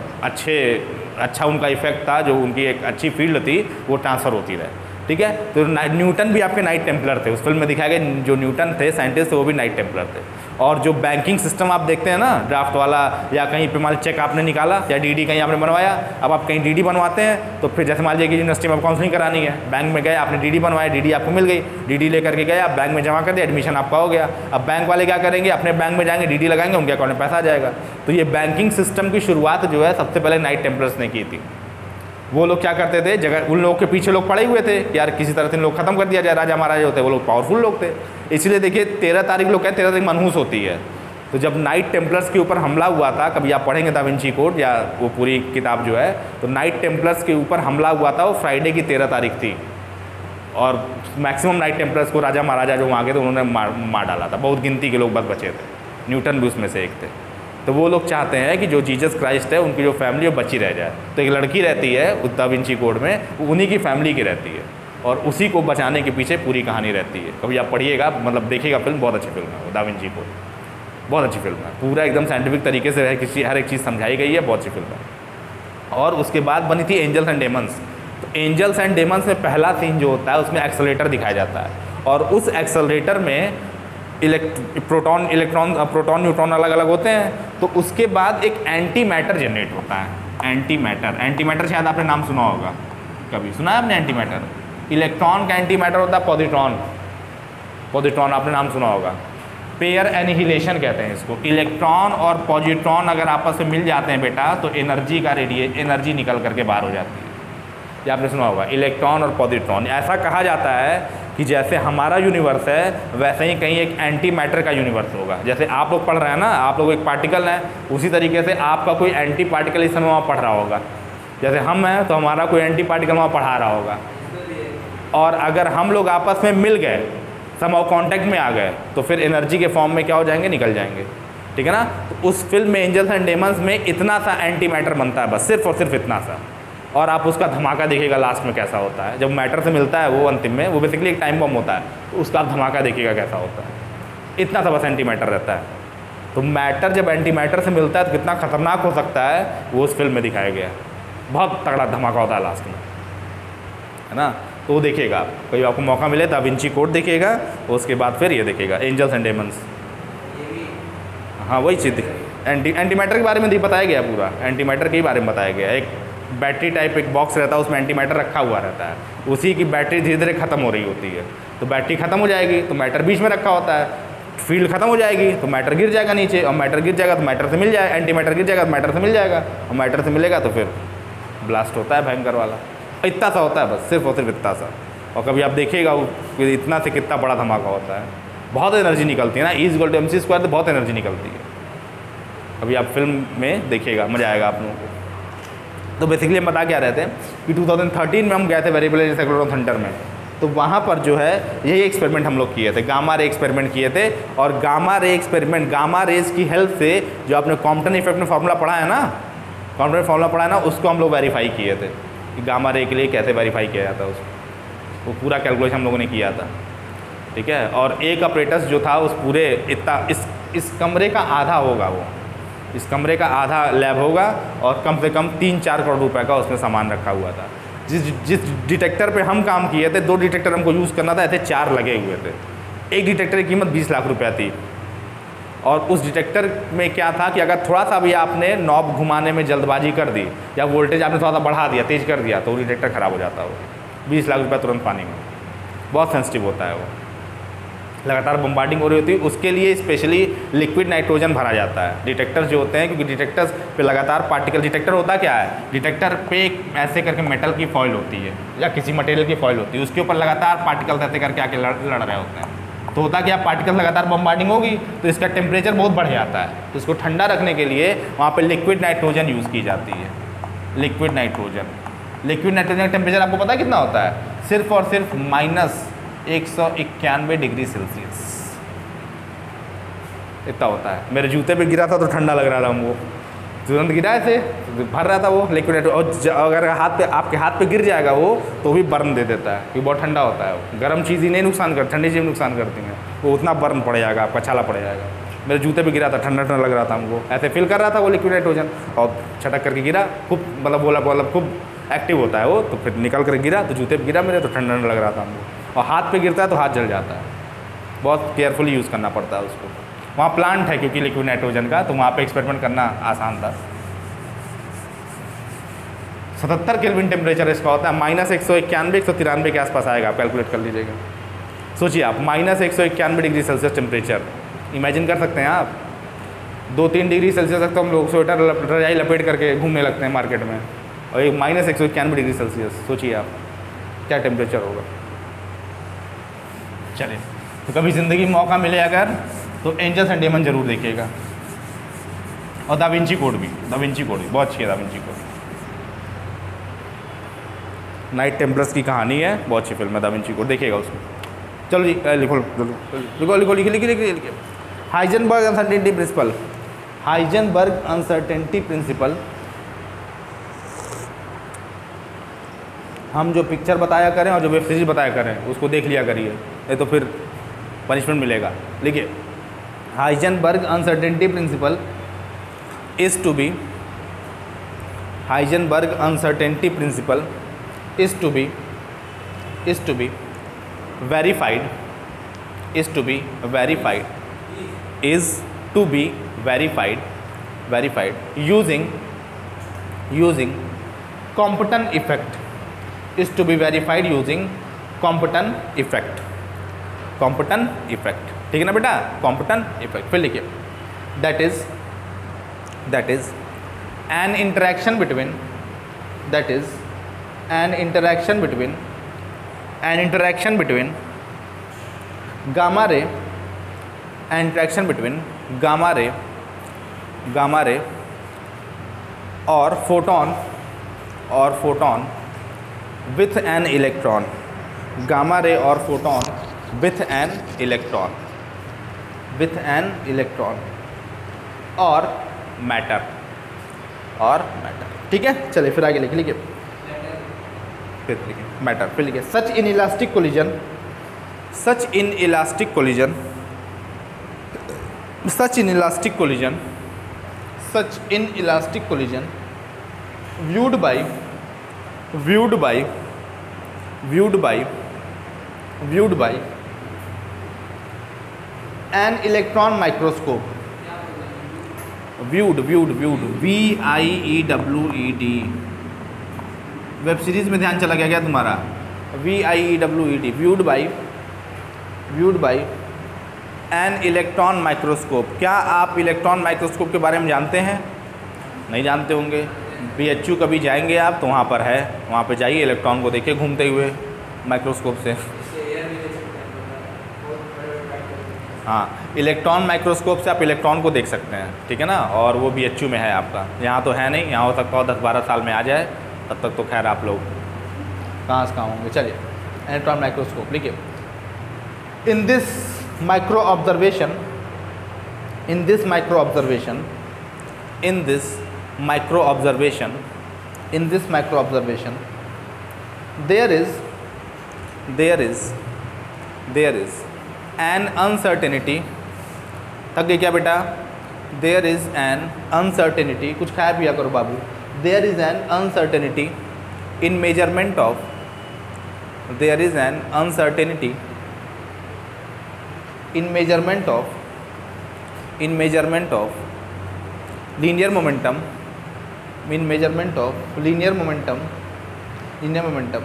अच्छा उनका इफेक्ट था, जो उनकी एक अच्छी फील्ड थी वो ट्रांसफ़र होती रहे, ठीक है। तो न्यूटन भी आपके नाइट टेम्पलर थे, उस फिल्म में दिखाया गया जो न्यूटन थे साइंटिस्ट थे वो भी नाइट टेम्पलर थे। और जो बैंकिंग सिस्टम आप देखते हैं ना, ड्राफ्ट वाला, या कहीं पे मान चेक आपने निकाला या डीडी कहीं आपने बनवाया, अब आप कहीं डीडी बनवाते हैं तो फिर जैसे मान लीजिए कि यूनिवर्सिटी में काउंसलिंग करानी है, बैंक में गए आपने डीडी बनवाया, डीडी आपको मिल गई, डीडी लेकर के गए आप बैंक में जमा कर दिया, एडमिशन आपका हो गया। अब बैंक वाले क्या करेंगे, अपने बैंक में जाएंगे, डीडी लगाएंगे, उनके अकाउंट में पैसा आ जाएगा। तो ये बैंकिंग सिस्टम की शुरुआत जो है सबसे पहले नाइट टेम्पलर्स ने की थी। वो लोग क्या करते थे, जगह उन लोगों के पीछे लोग पड़े हुए थे यार, किसी तरह से लोग ख़त्म कर दिया जाए। राजा महाराजा होते, वो लोग पावरफुल लोग थे, इसलिए देखिए 13 तारीख लोग कहते 13 तारीख मनहूस होती है। तो जब नाइट टेम्पलर्स के ऊपर हमला हुआ था, कभी आप पढ़ेंगे दा विंची कोड या वो पूरी किताब जो है, तो नाइट टेम्पलर्स के ऊपर हमला हुआ था, वो फ्राइडे की 13 तारीख थी। और मैक्सिमम नाइट टेम्पलर्स को राजा महाराजा जो वहाँ के थे उन्होंने मार डाला था, बहुत गिनती के लोग बस बचे थे, न्यूटन भी उसमें से एक थे। तो वो लोग चाहते हैं कि जो जीसस क्राइस्ट है उनकी जो फैमिली वो बची रह जाए। तो एक लड़की रहती है दा विंची कोड में, उन्हीं की फैमिली की रहती है, और उसी को बचाने के पीछे पूरी कहानी रहती है। कभी आप पढ़िएगा, मतलब देखिएगा फिल्म, बहुत अच्छी फिल्म है वो, दा विंची कोड बहुत अच्छी फिल्म है, पूरा एकदम साइंटिफिक तरीके से हर एक चीज़ समझाई गई है, बहुत अच्छी फिल्म है। और उसके बाद बनी थी एंजल्स एंड डेमंस। तो एंजल्स एंड डेमंस में पहला सीन जो होता है उसमें एक्सेलरेटर दिखाया जाता है, और उस एक्सेलरेटर में प्रोटॉन न्यूट्रॉन अलग अलग होते हैं। तो उसके बाद एक एंटी मैटर जनरेट होता है। एंटी मैटर शायद आपने नाम सुना होगा, कभी सुना है आपने एंटी मैटर? इलेक्ट्रॉन का एंटी मैटर होता है पॉजिट्रॉन आपने नाम सुना होगा। पेयर एनिहिलेशन कहते हैं इसको। इलेक्ट्रॉन और पॉजिट्रॉन अगर आपस में मिल जाते हैं बेटा, तो एनर्जी निकल करके बाहर हो जाती है। ये आपने सुना होगा, इलेक्ट्रॉन और पॉजिट्रॉन। ऐसा कहा जाता है कि जैसे हमारा यूनिवर्स है वैसे ही कहीं एक एंटी मैटर का यूनिवर्स होगा। जैसे आप लोग पढ़ रहे हैं ना, आप लोग एक पार्टिकल हैं, उसी तरीके से आपका कोई एंटी पार्टिकल इस समय वहाँ पढ़ रहा होगा। जैसे हम हैं तो हमारा कोई एंटी पार्टिकल वहाँ पढ़ा रहा होगा। और अगर हम लोग आपस में मिल गए, समहाउ कांटेक्ट में आ गए, तो फिर एनर्जी के फॉर्म में क्या हो जाएंगे, निकल जाएंगे, ठीक है ना। तो उस फिल्म में एंजल्स एंड डेमंस में इतना सा एंटी मैटर बनता है, बस सिर्फ और सिर्फ इतना सा। और आप उसका धमाका देखिएगा लास्ट में कैसा होता है। जब मैटर से मिलता है वो अंतिम में, वो बेसिकली एक टाइम बम होता है, तो उसका आप धमाका देखिएगा कैसा होता है। इतना सा बस एंटी मैटर रहता है। तो मैटर जब एंटी मैटर से मिलता है तो कितना खतरनाक हो सकता है वो उस फिल्म में दिखाया गया है। बहुत तगड़ा धमाका होता है लास्ट में, है ना। तो वो देखिएगा आप, कहीं आपको मौका मिले दा विंची कोड देखिएगा, उसके बाद फिर ये देखिएगा एंजल्स एंड डेमन्स। हाँ वही चीज़ एंटी मैटर के बारे में बताया गया पूरा, एंटी मैटर के बारे में बताया गया। एक बैटरी टाइप एक बॉक्स रहता है, उसमें एंटी मैटर रखा हुआ रहता है, उसी की बैटरी धीरे धीरे खत्म हो रही होती है। तो बैटरी खत्म हो जाएगी तो मैटर बीच में रखा होता है, फील्ड खत्म हो जाएगी तो मैटर गिर जाएगा नीचे, और मैटर गिर जाएगा तो मैटर से मिल जाएगा, एंटी मैटर गिर जाएगा तो मैटर से मिल जाएगा, और मैटर से मिलेगा तो फिर ब्लास्ट होता है भयंकर वाला। इतना सा होता है बस, सिर्फ और सिर्फ इतना सा। और कभी आप देखिएगा इतना से कितना बड़ा धमाका होता है, बहुत एनर्जी निकलती है ना। E=mc² तो बहुत एनर्जी निकलती है। अभी आप फिल्म में देखिएगा, मज़ा आएगा आप लोगों को। तो बेसिकली हम बता क्या रहे थे कि 2013 में हम गए थे वेरिएबल एक्सेलेरोमीटर सेंटर में, तो वहाँ पर जो है यही एक्सपेरिमेंट हम लोग किए थे, गामा रे एक्सपेरिमेंट किए थे। और gamma ray experiment, gamma rays की हेल्प से जो आपने कॉम्पटन इफेक्ट में फार्मूला पढ़ा है ना, कॉम्पटन फार्मूला पढ़ा है ना, उसको हम लोग वेरीफाई किए थे कि गामा रे के लिए कैसे वेरीफाई किया जाता है उसको। वो पूरा कैलकुलेशन हम लोगों ने किया था, ठीक है। और एक अपरेटस जो था उस पूरे इतना इस कमरे का आधा होगा, वो इस कमरे का आधा लैब होगा, और कम से कम 3-4 करोड़ रुपए का उसमें सामान रखा हुआ था। जिस डिटेक्टर पे हम काम किए थे, 2 डिटेक्टर हमको यूज़ करना था, ऐसे 4 लगे हुए थे। एक डिटेक्टर की कीमत 20 लाख रुपया थी। और उस डिटेक्टर में क्या था कि अगर थोड़ा सा भी आपने नॉब घुमाने में जल्दबाजी कर दी, या वोल्टेज आपने थोड़ा सा बढ़ा दिया, तेज़ कर दिया, तो वो डिटेक्टर ख़राब हो जाता है। वो 20 लाख रुपया तुरंत पानी में, बहुत सेंसिटिव होता है वो, लगातार बम्बार्डिंग हो रही होती है। उसके लिए स्पेशली लिक्विड नाइट्रोजन भरा जाता है डिटेक्टर्स जो होते हैं, क्योंकि डिटेक्टर्स पे लगातार पार्टिकल, डिटेक्टर होता क्या है, डिटेक्टर पे एक ऐसे करके मेटल की फॉइल होती है या किसी मटेरियल की फॉइल होती है, उसके ऊपर लगातार पार्टिकल ऐसे करके आके लड़ रहे होते हैं। तो होता क्या, पार्टिकल लगातार बम्बार्डिंग होगी तो इसका टेम्परेचर बहुत बढ़ जाता है। तो इसको ठंडा रखने के लिए वहाँ पर लिक्विड नाइट्रोजन यूज़ की जाती है। लिक्विड नाइट्रोजन का टेम्परेचर आपको पता है कितना होता है, सिर्फ और सिर्फ -191 डिग्री सेल्सियस इतना होता है। मेरे जूते पे गिरा था तो ठंडा लग रहा था हमको, तुरंत गिरा ऐसे भर रहा था वो लिक्विड। और अगर हाथ पे, आपके हाथ पे गिर जाएगा वो तो भी बर्न दे देता है, क्योंकि बहुत ठंडा होता है वो। गर्म चीज़ ही नहीं नुकसान करती, ठंडी चीज़ नुकसान करती हैं, वो उतना बर्न पड़ जाएगा, आपका छाला पड़ जाएगा। मेरे जूते पे गिरा था, ठंडा ठंडा लग रहा था हमको, ऐसे फील कर रहा था वो लिक्विड नाइट्रोजन, और छटक करके गिरा, खूब मतलब बोला खूब एक्टिव होता है वो, तो फिर निकल कर गिरा, तो जूते पे गिरा मेरे, तो ठंडा ठंडा लग रहा था हमको। और हाथ पे गिरता है तो हाथ जल जाता है, बहुत केयरफुली यूज़ करना पड़ता है उसको। वहाँ प्लांट है क्योंकि लिक्विड नाइट्रोजन का, तो वहाँ पे एक्सपेरिमेंट करना आसान था। 77 केल्विन टेम्परेचर इसका होता है, -191 193 के आसपास आएगा, आप कैलकुलेट कर लीजिएगा। सोचिए आप, -191 डिग्री सेल्सियस टेम्परेचर इमेजिन कर सकते हैं आप। 2-3 डिग्री सेल्सियस तक तो हम लोग स्वेटर रजाई लपेट करके घूमने लगते हैं मार्केट में, और एक -191 डिग्री सेल्सियस, सोचिए आप क्या टेम्परेचर होगा। चलिए, तो कभी ज़िंदगी में मौका मिले अगर, तो एंजल्स एंड डेमन जरूर देखिएगा। और दा विंची कोड भी बहुत अच्छी है। Da Vinci code night Templars की कहानी है, बहुत अच्छी फिल्म है दा विंची कोड, देखिएगा उसको। चलो जी, लिखो। Heisenberg uncertainty principle. Heisenberg uncertainty principal, हम जो पिक्चर बताया करें और जो वेब सीरीज बताया करें उसको देख लिया करिए, नहीं तो फिर पनिशमेंट मिलेगा। देखिए, Heisenberg uncertainty principle is to be, Heisenberg uncertainty principle is to be verified using Compton effect, is to be verified using Compton effect, ठीक है ना बेटा, Compton effect। फिर लिखिए, that is an interaction between gamma ray, or photon with an electron, gamma ray or photon with an electron or matter, ठीक है। चलिए फिर आगे लिखिए। फिर लिखिए मैटर, फिर लिखिए such in elastic collision, such in elastic collision, such in elastic collision, such in elastic collision viewed by viewed by viewed by viewed by an electron microscope, viewed viewed viewed VIEWED, web series में ध्यान चला गया क्या तुम्हारा? VIEWED, viewed by an electron microscope. क्या आप electron microscope के बारे में जानते हैं? नहीं जानते होंगे। BHU कभी जाएंगे आप तो वहाँ पर है, वहाँ पे जाइए, इलेक्ट्रॉन को देखिए घूमते हुए माइक्रोस्कोप से। हाँ, इलेक्ट्रॉन माइक्रोस्कोप से आप इलेक्ट्रॉन को देख सकते हैं, ठीक है ना। और वो BHU में है आपका, यहाँ तो है नहीं, यहाँ हो सकता हो 10-12 साल में आ जाए, तब तक तो खैर आप लोग कहाँ से कहाँ होंगे। चलिए इलेक्ट्रॉन माइक्रोस्कोप लिखिए। In this micro observation, in this micro observation, in this micro observation, in this micro observation there is an uncertainty। थक गई क्या बेटा? there is an uncertainty, कुछ खाया पिया करो बाबू। there is an uncertainty in measurement of, there is an uncertainty in measurement of, in measurement of linear momentum, in measurement of linear momentum, linear momentum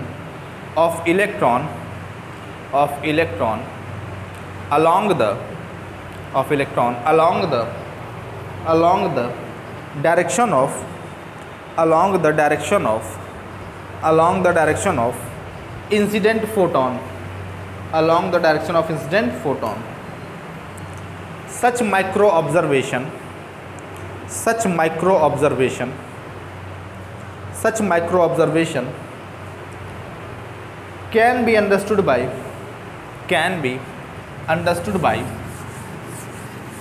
of electron along the, of electron along the direction of, along the direction of, along the direction of incident photon, along the direction of incident photon। such micro observation, such micro observation, such micro observation can be understood by, can be understood by,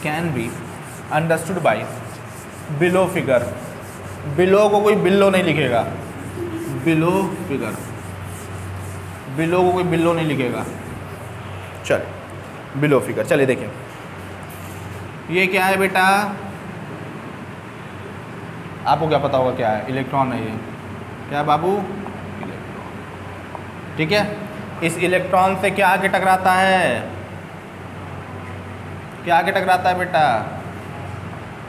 can be understood by below figure। below को कोई below नहीं लिखेगा, below figure, below को कोई below नहीं लिखेगा। चलिए below figure, चलिए देखें ये क्या है बेटा? आपको क्या पता होगा क्या है? इलेक्ट्रॉन है ये। क्या है बाबू? इलेक्ट्रॉन, ठीक है। इस इलेक्ट्रॉन से क्या आके टकराता है? क्या आके टकराता है बेटा?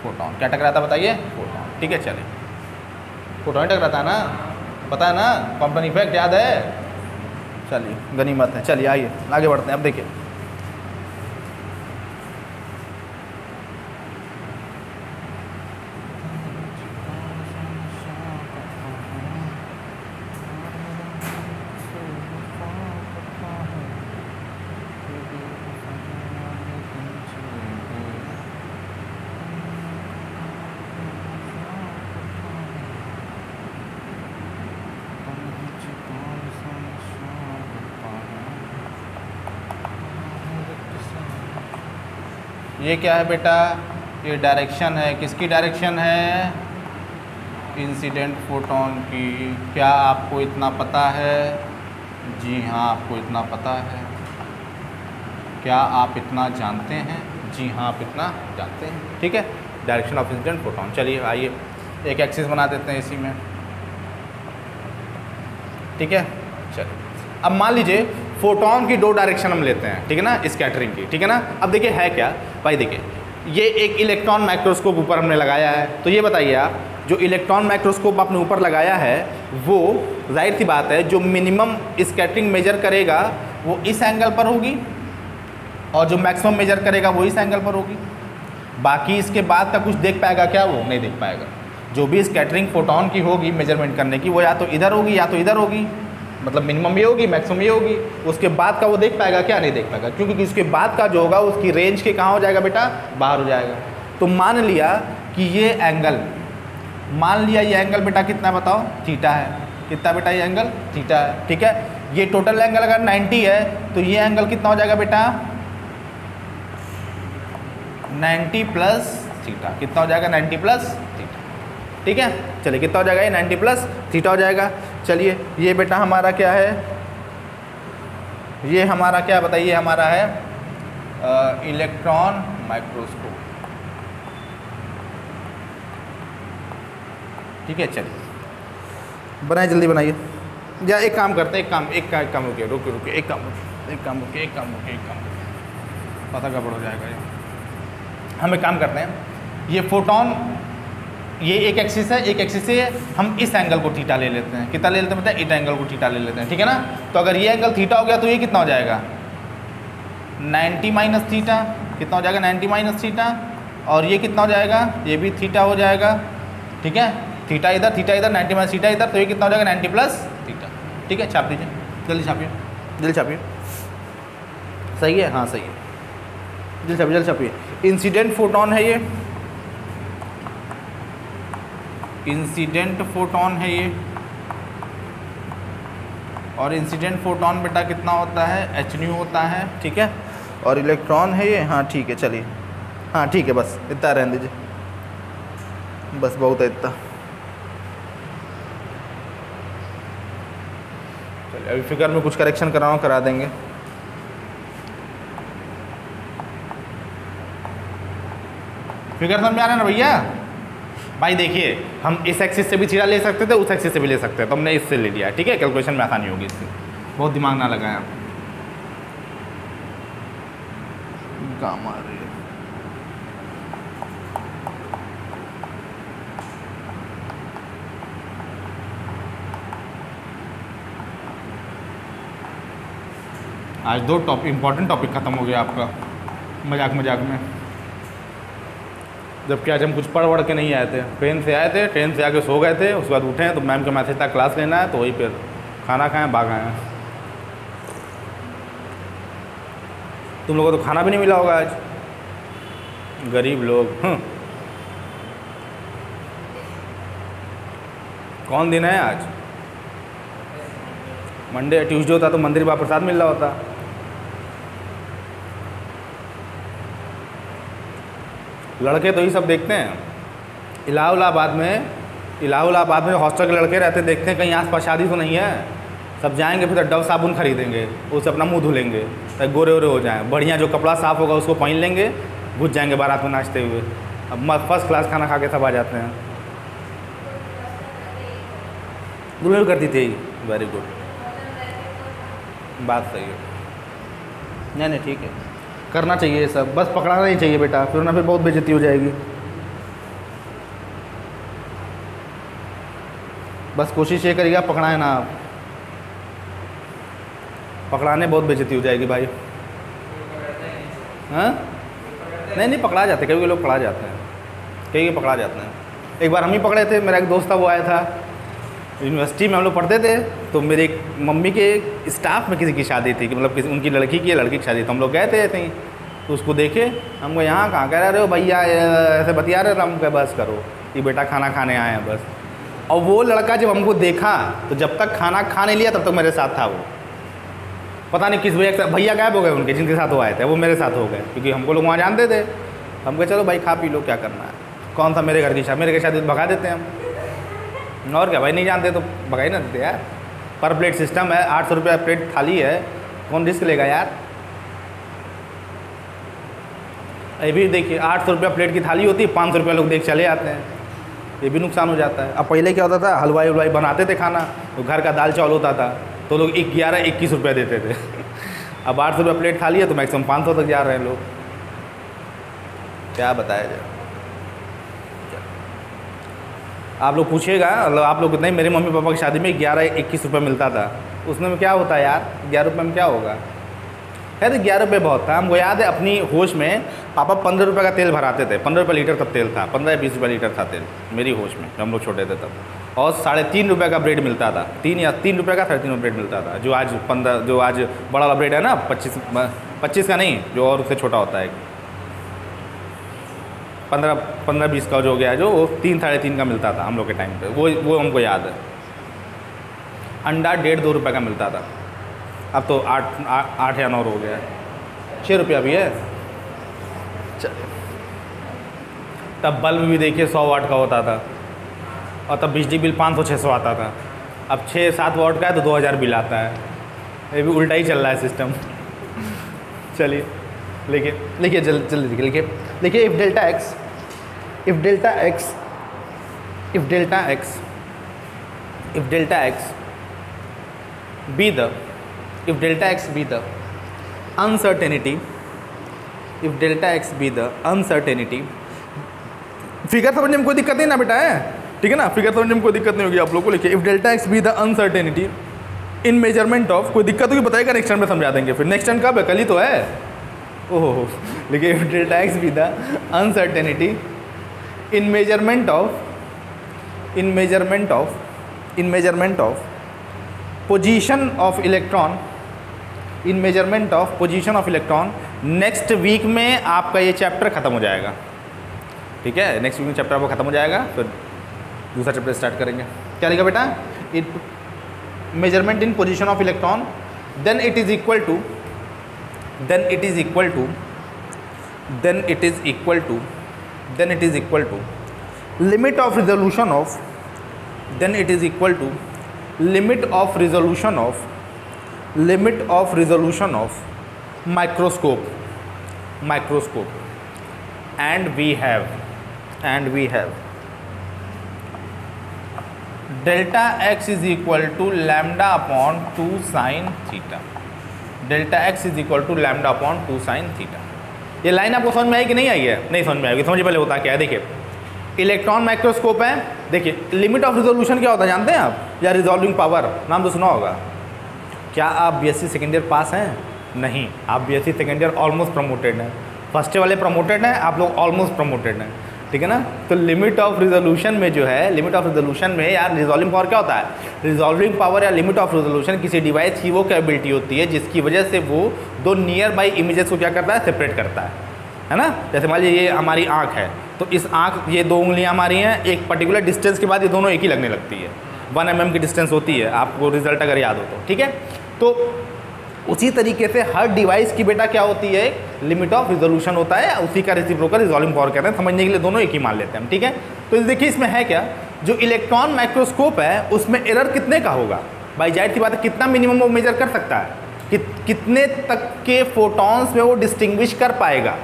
फोटोन। क्या टकराता है बताइए? फोटोन, ठीक है। चलिए फोटोन टकराता है ना, पता है ना, कॉम्पटन इफेक्ट याद है। चलिए गनीमत है। चलिए आइए आगे बढ़ते हैं। अब देखिए ये क्या है बेटा? ये डायरेक्शन है। किसकी डायरेक्शन है? इंसिडेंट फोटोन की। क्या आपको इतना पता है? जी हाँ, आपको इतना पता है। क्या आप इतना जानते हैं? जी हाँ, आप इतना जानते हैं, ठीक है। Direction of incident photon. चलिए आइए एक एक्सिस बना देते हैं इसी में, ठीक है। चलिए अब मान लीजिए फोटोन की दो डायरेक्शन हम लेते हैं, ठीक है ना, स्कैटरिंग की, ठीक है ना। अब देखिए है क्या भाई, देखिए ये एक इलेक्ट्रॉन माइक्रोस्कोप ऊपर हमने लगाया है। तो ये बताइए आप, जो इलेक्ट्रॉन माइक्रोस्कोप आपने ऊपर लगाया है वो जाहिर सी बात है जो मिनिमम स्कैटरिंग मेजर करेगा वो इस एंगल पर होगी, और जो मैक्सिमम मेजर करेगा वो इस एंगल पर होगी। बाकी इसके बाद का कुछ देख पाएगा क्या? वो नहीं देख पाएगा। जो भी स्कैटरिंग फोटोन की होगी मेजरमेंट करने की, वो या तो इधर होगी या तो इधर होगी, मतलब मिनिमम ये होगी, मैक्सिमम ये होगी। उसके बाद का वो देख पाएगा क्या? नहीं देख पाएगा, क्योंकि उसके बाद का जो होगा उसकी रेंज के कहाँ हो जाएगा बेटा? बाहर हो जाएगा। तो मान लिया कि ये एंगल, मान लिया ये एंगल बेटा कितना बताओ? थीटा है। कितना बेटा? ये एंगल थीटा है, ठीक है। ये टोटल एंगल अगर 90 है तो ये एंगल कितना हो जाएगा बेटा? 90 प्लस थीटा। कितना हो जाएगा? 90 प्लस थीटा। ठीक है। चलिए कितना हो जाएगा ये 90 प्लस थीटा हो जाएगा। चलिए ये बेटा हमारा क्या है, ये हमारा क्या बताइए, हमारा है इलेक्ट्रॉन माइक्रोस्कोप। ठीक है, चलिए बनाइए, जल्दी बनाइए। या एक काम करते हैं, एक काम रुकिए, रुकिए एक काम रुकिए, पता गड़बड़ हो जाएगा ये। हम एक काम करते हैं, ये फोटोन ये एक एक्सिस है, एक एक्सिस से हम इस एंगल को थीटा ले लेते हैं। कितना ले लेते हैं मतलब इस एंगल को थीटा ले लेते हैं, ठीक है ना। तो अगर ये एंगल थीटा हो गया तो ये कितना हो जाएगा 90 माइनस थीटा, कितना हो जाएगा 90 माइनस थीटा, और ये कितना हो जाएगा, ये भी थीटा हो जाएगा, ठीक है। थीटा इधर 90 माइनस थीटा इधर, तो ये कितना हो जाएगा 90 प्लस थीटा। ठीक है, छाप दीजिए, जल्दी छापिए, जल्दी छापिए। सही है, हाँ सही है, जल्दी छापिए, जल्दी छापिए। इंसिडेंट फोटोन है ये, इंसिडेंट फोटोन है ये, और इंसिडेंट फोटोन बेटा कितना होता है h न्यू होता है, ठीक है। और इलेक्ट्रॉन है ये, हाँ ठीक है, चलिए हाँ ठीक है, बस इतना रहने दीजिए, बस बहुत है इतना। चलिए अभी फिगर में कुछ करेक्शन कराना करा देंगे। फिगर समझ में आ रहा है ना भैया। भाई देखिए, हम इस एक्सिस से भी थीटा ले सकते थे, उस एक्सिस से भी ले सकते थे, तो हमने इससे ले लिया, ठीक है। कैलकुलेशन में आसानी होगी इससे, बहुत दिमाग ना लगाया। गामा रे, आज दो इम्पोर्टेंट टॉपिक ख़त्म हो गया आपका मजाक में। जबकि आज हम कुछ पढ़ के नहीं आए थे, ट्रेन से आए थे, ट्रेन से आके सो गए थे, उसके बाद उठे हैं तो मैम का मैसेज था क्लास लेना है, तो वही फिर खाना खाएं भाग आए हैं। तुम लोगों को तो खाना भी नहीं मिला होगा आज, गरीब लोग। कौन दिन है आज? मंडे ट्यूसडे होता तो मंदिर में प्रसाद मिल रहा होता। लड़के तो ही सब देखते हैं। इलाहाबाद में हॉस्टल के लड़के रहते, देखते हैं कहीं आसपास शादी तो नहीं है, सब जाएंगे फिर डव साबुन खरीदेंगे, उससे अपना मुंह धुलेंगे, गोरे वोरे हो जाएं, बढ़िया जो कपड़ा साफ़ होगा उसको पहन लेंगे, घुस जाएंगे बारात में नाचते हुए। अब फर्स्ट क्लास खाना खा के सब आ जाते हैं। दुल्हन भी करती थी, वेरी गुड, बात सही है। नहीं ठीक है, करना चाहिए ये सब, बस पकड़ाना नहीं चाहिए बेटा, फिर ना फिर बहुत बेइज्जती हो जाएगी। बस कोशिश ये करिएगा पकड़ाए ना आप, पकड़ाने बहुत बेइज्जती हो जाएगी भाई। हाँ नहीं पकड़ा जाते, कभी लोग पकड़ा जाते हैं, कई पकड़ा जाते हैं। एक बार हम ही पकड़े थे, मेरा एक दोस्त था, वो आया था यूनिवर्सिटी में, हम लोग पढ़ते थे, तो मेरे एक मम्मी के स्टाफ में किसी की शादी थी, कि मतलब किसी उनकी लड़की की शादी, तो हम लोग गए थे ऐसे ही, तो उसको देखे, हमको यहाँ कहाँ कह रहे हो भैया ऐसे बतिया रहे, हम कह बस करो कि बेटा खाना खाने आए हैं बस। और वो लड़का जब हमको देखा तो जब तक खाना खा नहीं लिया तब तक मेरे साथ था। वो पता नहीं किस भैया गायब हो गए उनके, जिनके साथ वो आए थे, वो मेरे साथ हो गए, क्योंकि हमको लोग वहाँ जानते थे। हम कहे चलो भाई खा पी लो, क्या करना है, कौन सा मेरे घर की शादी भगा देते हैं हम, और क्या भाई, नहीं जानते तो भगा ही ना देते यार। पर प्लेट सिस्टम है, 800 रुपया प्लेट थाली है, कौन रिस्क लेगा यार। ये भी देखिए 800 रुपया प्लेट की थाली होती है, 500 रुपया लोग देख चले आते हैं, ये भी नुकसान हो जाता है। अब पहले क्या होता था, हलवाई बनाते थे खाना, तो घर का दाल चावल होता था, तो लोग 11-21 रुपये देते थे। अब 800 रुपया प्लेट थाली है तो मैक्सिमम 500 तक जा रहे हैं लोग, क्या बताया जाए। आप लोग पूछिएगा, आप लोग नहीं, मेरे मम्मी पापा की शादी में 11-21 रुपये मिलता था, उसमें क्या होता है यार, 11 रुपये में क्या होगा। है तो 11 रुपये बहुत था। हमको याद है अपनी होश में पापा 15 रुपये का तेल भराते थे, 15 रुपये लीटर तब तेल था, 15-20 रुपये लीटर था तेल मेरी होश में, जब हम लोग छोटे थे तब। और 3.5 रुपये का ब्रेड मिलता था, 3 रुपये का 3.5 रुपये ब्रेड मिलता था, जो आज 15, जो आज बड़ा वाला ब्रेड है ना 25 का नहीं, जो और उससे छोटा होता है 15-20 का जो हो गया, जो वो 3-3.5 का मिलता था हम लोग के टाइम पे, वो हमको याद है। अंडा 1.5-2 रुपये का मिलता था, अब तो 8 या 9 हो गया, 6 रुपया भी है। तब बल्ब भी देखिए 100 वाट का होता था, और तब बिजली बिल 500-600 आता था। अब 6-7 वाट का है तो 2000 बिल आता है। ये भी उल्टा ही चल रहा है सिस्टम। चलिए लिखिए जल्दी लिखिए if delta x be the uncertainty, figure समझने में कोई दिक्कत नहीं ना बेटा है, ठीक है ना, फिगर समझने में कोई दिक्कत नहीं होगी आप लोग को। लिखिए if delta x be the uncertainty in measurement of, कोई दिक्कत होगी बताइएगा, नेक्स्ट टर्म में समझा देंगे। फिर नेक्स्ट टर्म कब है, कल ही तो है। ओहो, लिखिए if delta x be the uncertainty in measurement of position of electron, next week में आपका ये चैप्टर खत्म हो जाएगा, ठीक है। नेक्स्ट वीक में चैप्टर आपका खत्म हो जाएगा, फिर दूसरा चैप्टर स्टार्ट करेंगे। क्या लिखा बेटा, measurement in position of electron, then it is equal to limit of resolution of microscope and we have delta x is equal to lambda upon 2 sin theta, ये लाइन आपको समझ में आई कि नहीं आई है? नहीं समझ में आएगी, समझिए पहले होता क्या है। देखिए इलेक्ट्रॉन माइक्रोस्कोप है, देखिए लिमिट ऑफ रिजोल्यूशन क्या होता है जानते हैं आप, या रिजॉल्विंग पावर, नाम तो सुना होगा। क्या आप बीएससी सेकेंड ईयर पास हैं? नहीं, आप BSc second year almost promoted हैं, फर्स्ट वाले प्रमोटेड हैं, आप लोग ऑलमोस्ट प्रमोटेड हैं, ठीक है ना। तो लिमिट ऑफ रिजोल्यूशन में जो है, लिमिट ऑफ रिजोल्यूशन में यार रिजॉल्विंग पावर क्या होता है, रिजॉल्विंग पावर या लिमिट ऑफ रिजोल्यूशन किसी डिवाइस की वो कैपेबिलिटी होती है जिसकी वजह से वो दो नियर बाई इमेजेस को क्या करता है, सेपरेट करता है ना। जैसे मान लीजिए ये हमारी आँख है, तो इस आँख, ये 2 उंगलियाँ हमारी हैं, एक पर्टिकुलर डिस्टेंस के बाद ये दोनों एक ही लगने लगती है, 1 mm की डिस्टेंस होती है, आपको रिजल्ट अगर याद हो तो, ठीक है। तो उसी तरीके से हर डिवाइस की बेटा क्या होती है, लिमिट ऑफ रिजोल्यूशन होता है, उसी का रेसिप्रोकल रिजॉल्विंग पावर कहते हैं। समझने के लिए दोनों एक ही मान लेते हैं हम, ठीक है। तो देखिए इसमें है क्या, जो इलेक्ट्रॉन माइक्रोस्कोप है उसमें एरर कितने का होगा भाई, जाहिर सी बात है, कितना मिनिमम वो मेजर कर सकता है, कितने तक के फोटॉन्स में वो डिस्टिंग्विश कर पाएगा,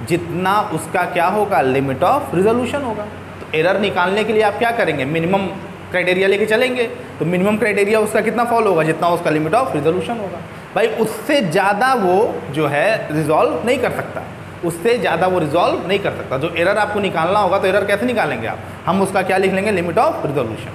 जितना उसका क्या होगा, लिमिट ऑफ रिजोल्यूशन होगा। तो एरर निकालने के लिए आप क्या करेंगे, मिनिमम क्राइटेरिया लेके चलेंगे। तो मिनिमम क्राइटेरिया उसका कितना फॉलो होगा, जितना उसका लिमिट ऑफ रिजोल्यूशन होगा भाई, उससे ज़्यादा वो जो है रिजॉल्व नहीं कर सकता, उससे ज़्यादा वो रिजॉल्व नहीं कर सकता। जो एरर आपको निकालना होगा, तो एरर कैसे निकालेंगे आप, हम उसका क्या लिख लेंगे, लिमिट ऑफ रिजोल्यूशन।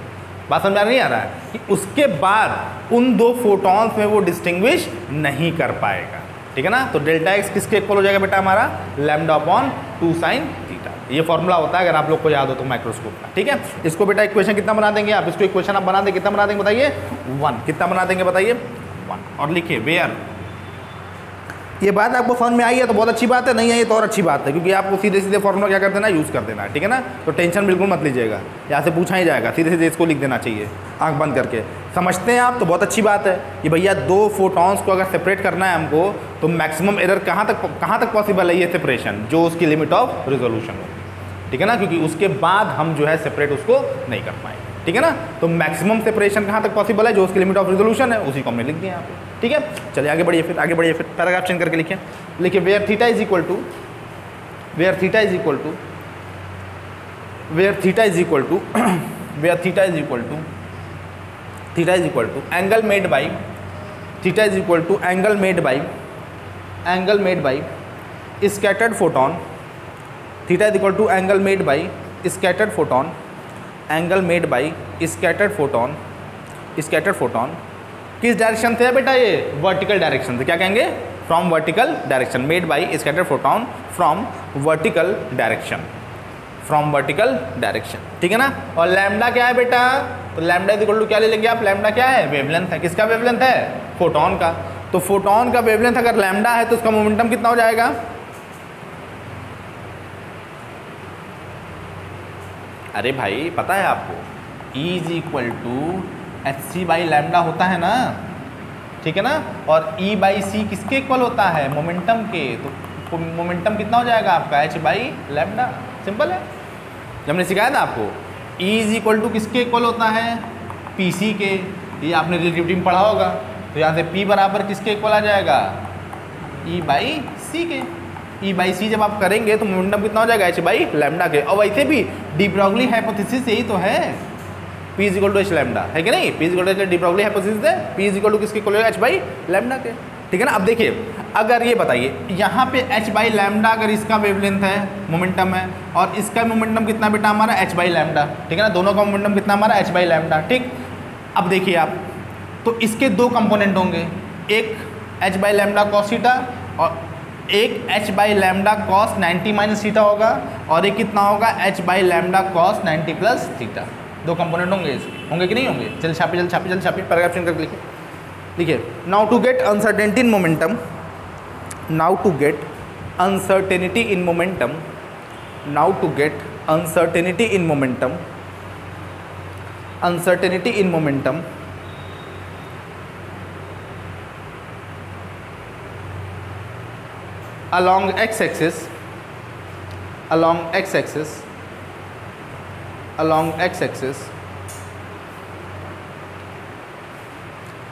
बात समझ नहीं आ रहा है कि उसके बाद उन 2 फोटॉन्स में वो डिस्टिंग्विश नहीं कर पाएगा, ठीक है ना। तो डेल्टा एक्स किसके इक्वल हो जाएगा बेटा हमारा, लैम्डा अपॉन 2 sin थीटा। ये फॉर्मूला होता है अगर आप लोग को याद हो तो माइक्रोस्कोप का, ठीक है। इसको बेटा इक्वेशन कितना बना देंगे आप, इसको इक्वेशन आप बना देंगे, कितना बना देंगे बताइए, 1। कितना बना देंगे बताइए, 1। और लिखिए वेयर, ये बात आपको समझ में आई है तो बहुत अच्छी बात है, नहीं आई तो और अच्छी बात है, क्योंकि आपको सीधे सीधे फॉर्मूला क्या कर देना, यूज़ कर देना है, ठीक है ना। तो टेंशन बिल्कुल मत लीजिएगा, यहाँ से पूछा ही जाएगा, सीधे सीधे इसको लिख देना चाहिए आंख बंद करके। समझते हैं आप तो बहुत अच्छी बात है कि भैया 2 फोटॉन्स को अगर सेपरेट करना है हमको, तो मैक्सिमम एरर कहाँ तक पॉसिबल है, ये सेपरेशन जो उसकी लिमिट ऑफ रिजोल्यूशन होगी, ठीक है ना, क्योंकि उसके बाद हम जो है सेपरेट उसको नहीं कर पाएंगे, ठीक है ना। तो मैक्सिमम सेपरेशन कहाँ तक पॉसिबल है, जो उसकी लिमिट ऑफ रिजोल्यूशन है, उसी को हमने लिख दिया यहाँ पे, ठीक है। चलिए आगे बढ़िए, फिर पैराग्राफ चेंज करके लिखिए where theta is equal to angle made by scattered photon, theta is equal to angle made by scattered photon किस डायरेक्शन से है बेटा, ये वर्टिकल डायरेक्शन से। क्या कहेंगे, from vertical direction, made by scattered photon from vertical direction, ठीक है ना। और लैम्डा क्या है बेटा, तो लैम्डा इज इक्वल टू क्या ले लेंगे आप, लैम्डा क्या है, वेवलेंथ है। किसका वेवलेंथ है, फोटॉन का। तो फोटॉन का वेवलेंथ अगर लैम्डा है तो उसका मोमेंटम कितना हो जाएगा, अरे भाई पता है आपको, E is equal to HC by lambda होता है ना, ठीक है ना। और E बाई सी किसके इक्वल होता है, मोमेंटम के। तो मोमेंटम कितना हो जाएगा आपका, H बाई लैम्डा, सिंपल है। जब हमने सिखाया था आपको E इज इक्वल टू किसके इक्वल होता है, पी सी के। ये आपने रिलेटिविटी में पढ़ा होगा। तो यहाँ से P बराबर किसके इक्वल आ जाएगा, E बाई सी के। E बाई सी जब आप करेंगे तो मोमेंटम कितना हो जाएगा, H बाई लैम्डा के। और वैसे भी डी ब्रॉगली हाइपोथेसिस यही तो है, P is equal to h lambda, है कि नहीं। P is equal to de Broglie hypothesis है, P इज इक्वल टू किसके इक्वल होगा, H बाई लैम्डा के। ठीक है ना। अब देखिए, अगर ये बताइए यहाँ पे H बाई लैम्डा अगर इसका वेवलेंथ है, मोमेंटम है, और इसका मोमेंटम कितना बेटा हमारा, H बाई लैम्डा। ठीक है ना, दोनों का मोमेंटम कितना हमारा, H बाई लैम्डा। ठीक, अब देखिए आप, तो इसके दो कंपोनेंट होंगे, एक H by lambda cos theta और एक H by lambda cos 90 minus theta होगा, और एक कितना होगा, H by lambda cos 90 plus theta. दो कंपोनेंट होंगे इसके, होंगे कि नहीं होंगे। चल छापे, जल छापे, जल छापे, पैराग्राफ चेंज करके लिखिए। देखिए, now to get uncertainty in momentum, now to get uncertainty in momentum, now to get uncertainty in momentum, uncertainty in momentum along x-axis, along x-axis, along x-axis,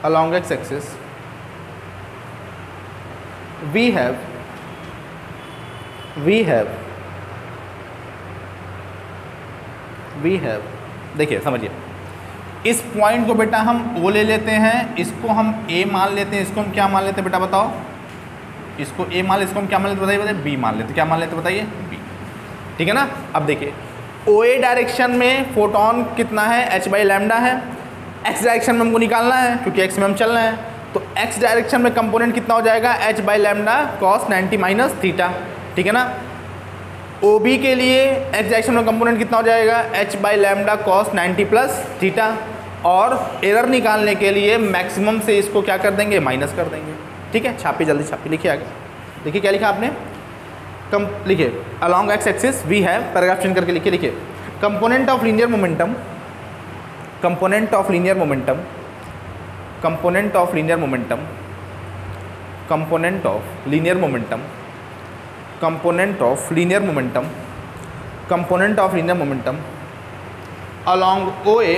along x-axis, we have देखिए समझिए, इस point को बेटा हम O ले लेते हैं, इसको हम A मान लेते हैं, इसको हम क्या मान लेते हैं बेटा बताओ, इसको A मान लेते, इसको हम क्या मान लेते बताइए, बताइए B मान लेते, क्या मान लेते बताइए, B। ठीक है ना। अब देखिए, OA डायरेक्शन में फोटोन कितना है, H बाई लैम्डा है। X डायरेक्शन में हमको निकालना है क्योंकि X में हम चल रहे हैं, तो X डायरेक्शन में कंपोनेंट कितना हो जाएगा, H by lambda cos 90 minus theta. ठीक है ना। OB के लिए X डायरेक्शन में कंपोनेंट कितना हो जाएगा, H by lambda cos 90 plus theta, और एरर निकालने के लिए मैक्सिमम से इसको क्या कर देंगे, माइनस कर देंगे। ठीक है, छापी, जल्दी छापी, लिखिए आगे। देखिए क्या लिखा आपने, कम लिखिए, along x axis we have, paragraph change करके लिखिए। लिखिए, component of linear momentum, component of linear momentum, component of linear momentum, component of linear momentum, component of linear momentum, component of linear momentum along O A,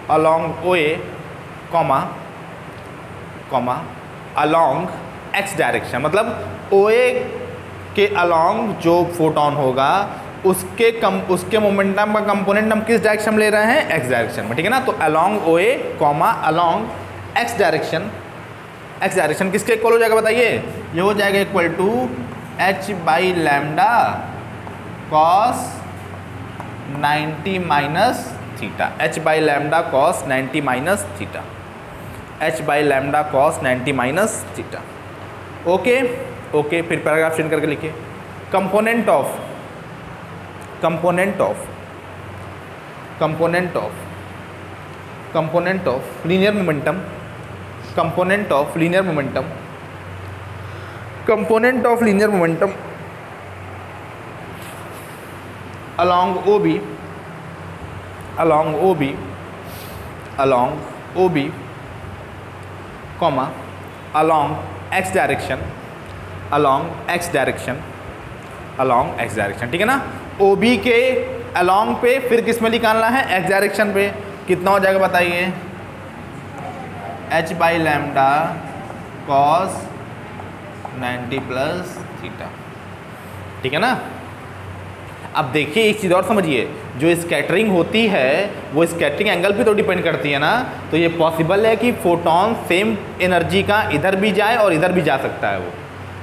along O A comma comma along x direction, मतलब O ए के along जो photon होगा उसके momentum का component हम किस direction में ले रहे हैं, एक्स डायरेक्शन में। ठीक है ना। तो along O A comma along x direction, x direction किसके इक्वल हो जाएगा बताइए, ये हो जाएगा equal to H by lambda cos 90 minus theta, H by lambda cos 90 minus theta, H by lambda cos 90 minus theta. Okay okay, फिर paragraph change करके लिखिए, component of, component of, component of, component of linear momentum, component of linear momentum, component of linear momentum along OB, along OB, along OB, comma along x direction, along x direction, along x direction। ठीक है ना। OB के along पे फिर किस में निकालना है, x डायरेक्शन पे। कितना हो जाएगा बताइए, H by lambda cos 90 plus theta. ठीक है ना। अब देखिए एक चीज़ और समझिए, जो स्कैटरिंग होती है वो स्कैटरिंग एंगल पे तो डिपेंड करती है ना। तो ये पॉसिबल है कि फोटोन सेम एनर्जी का इधर भी जाए और इधर भी जा सकता है। वो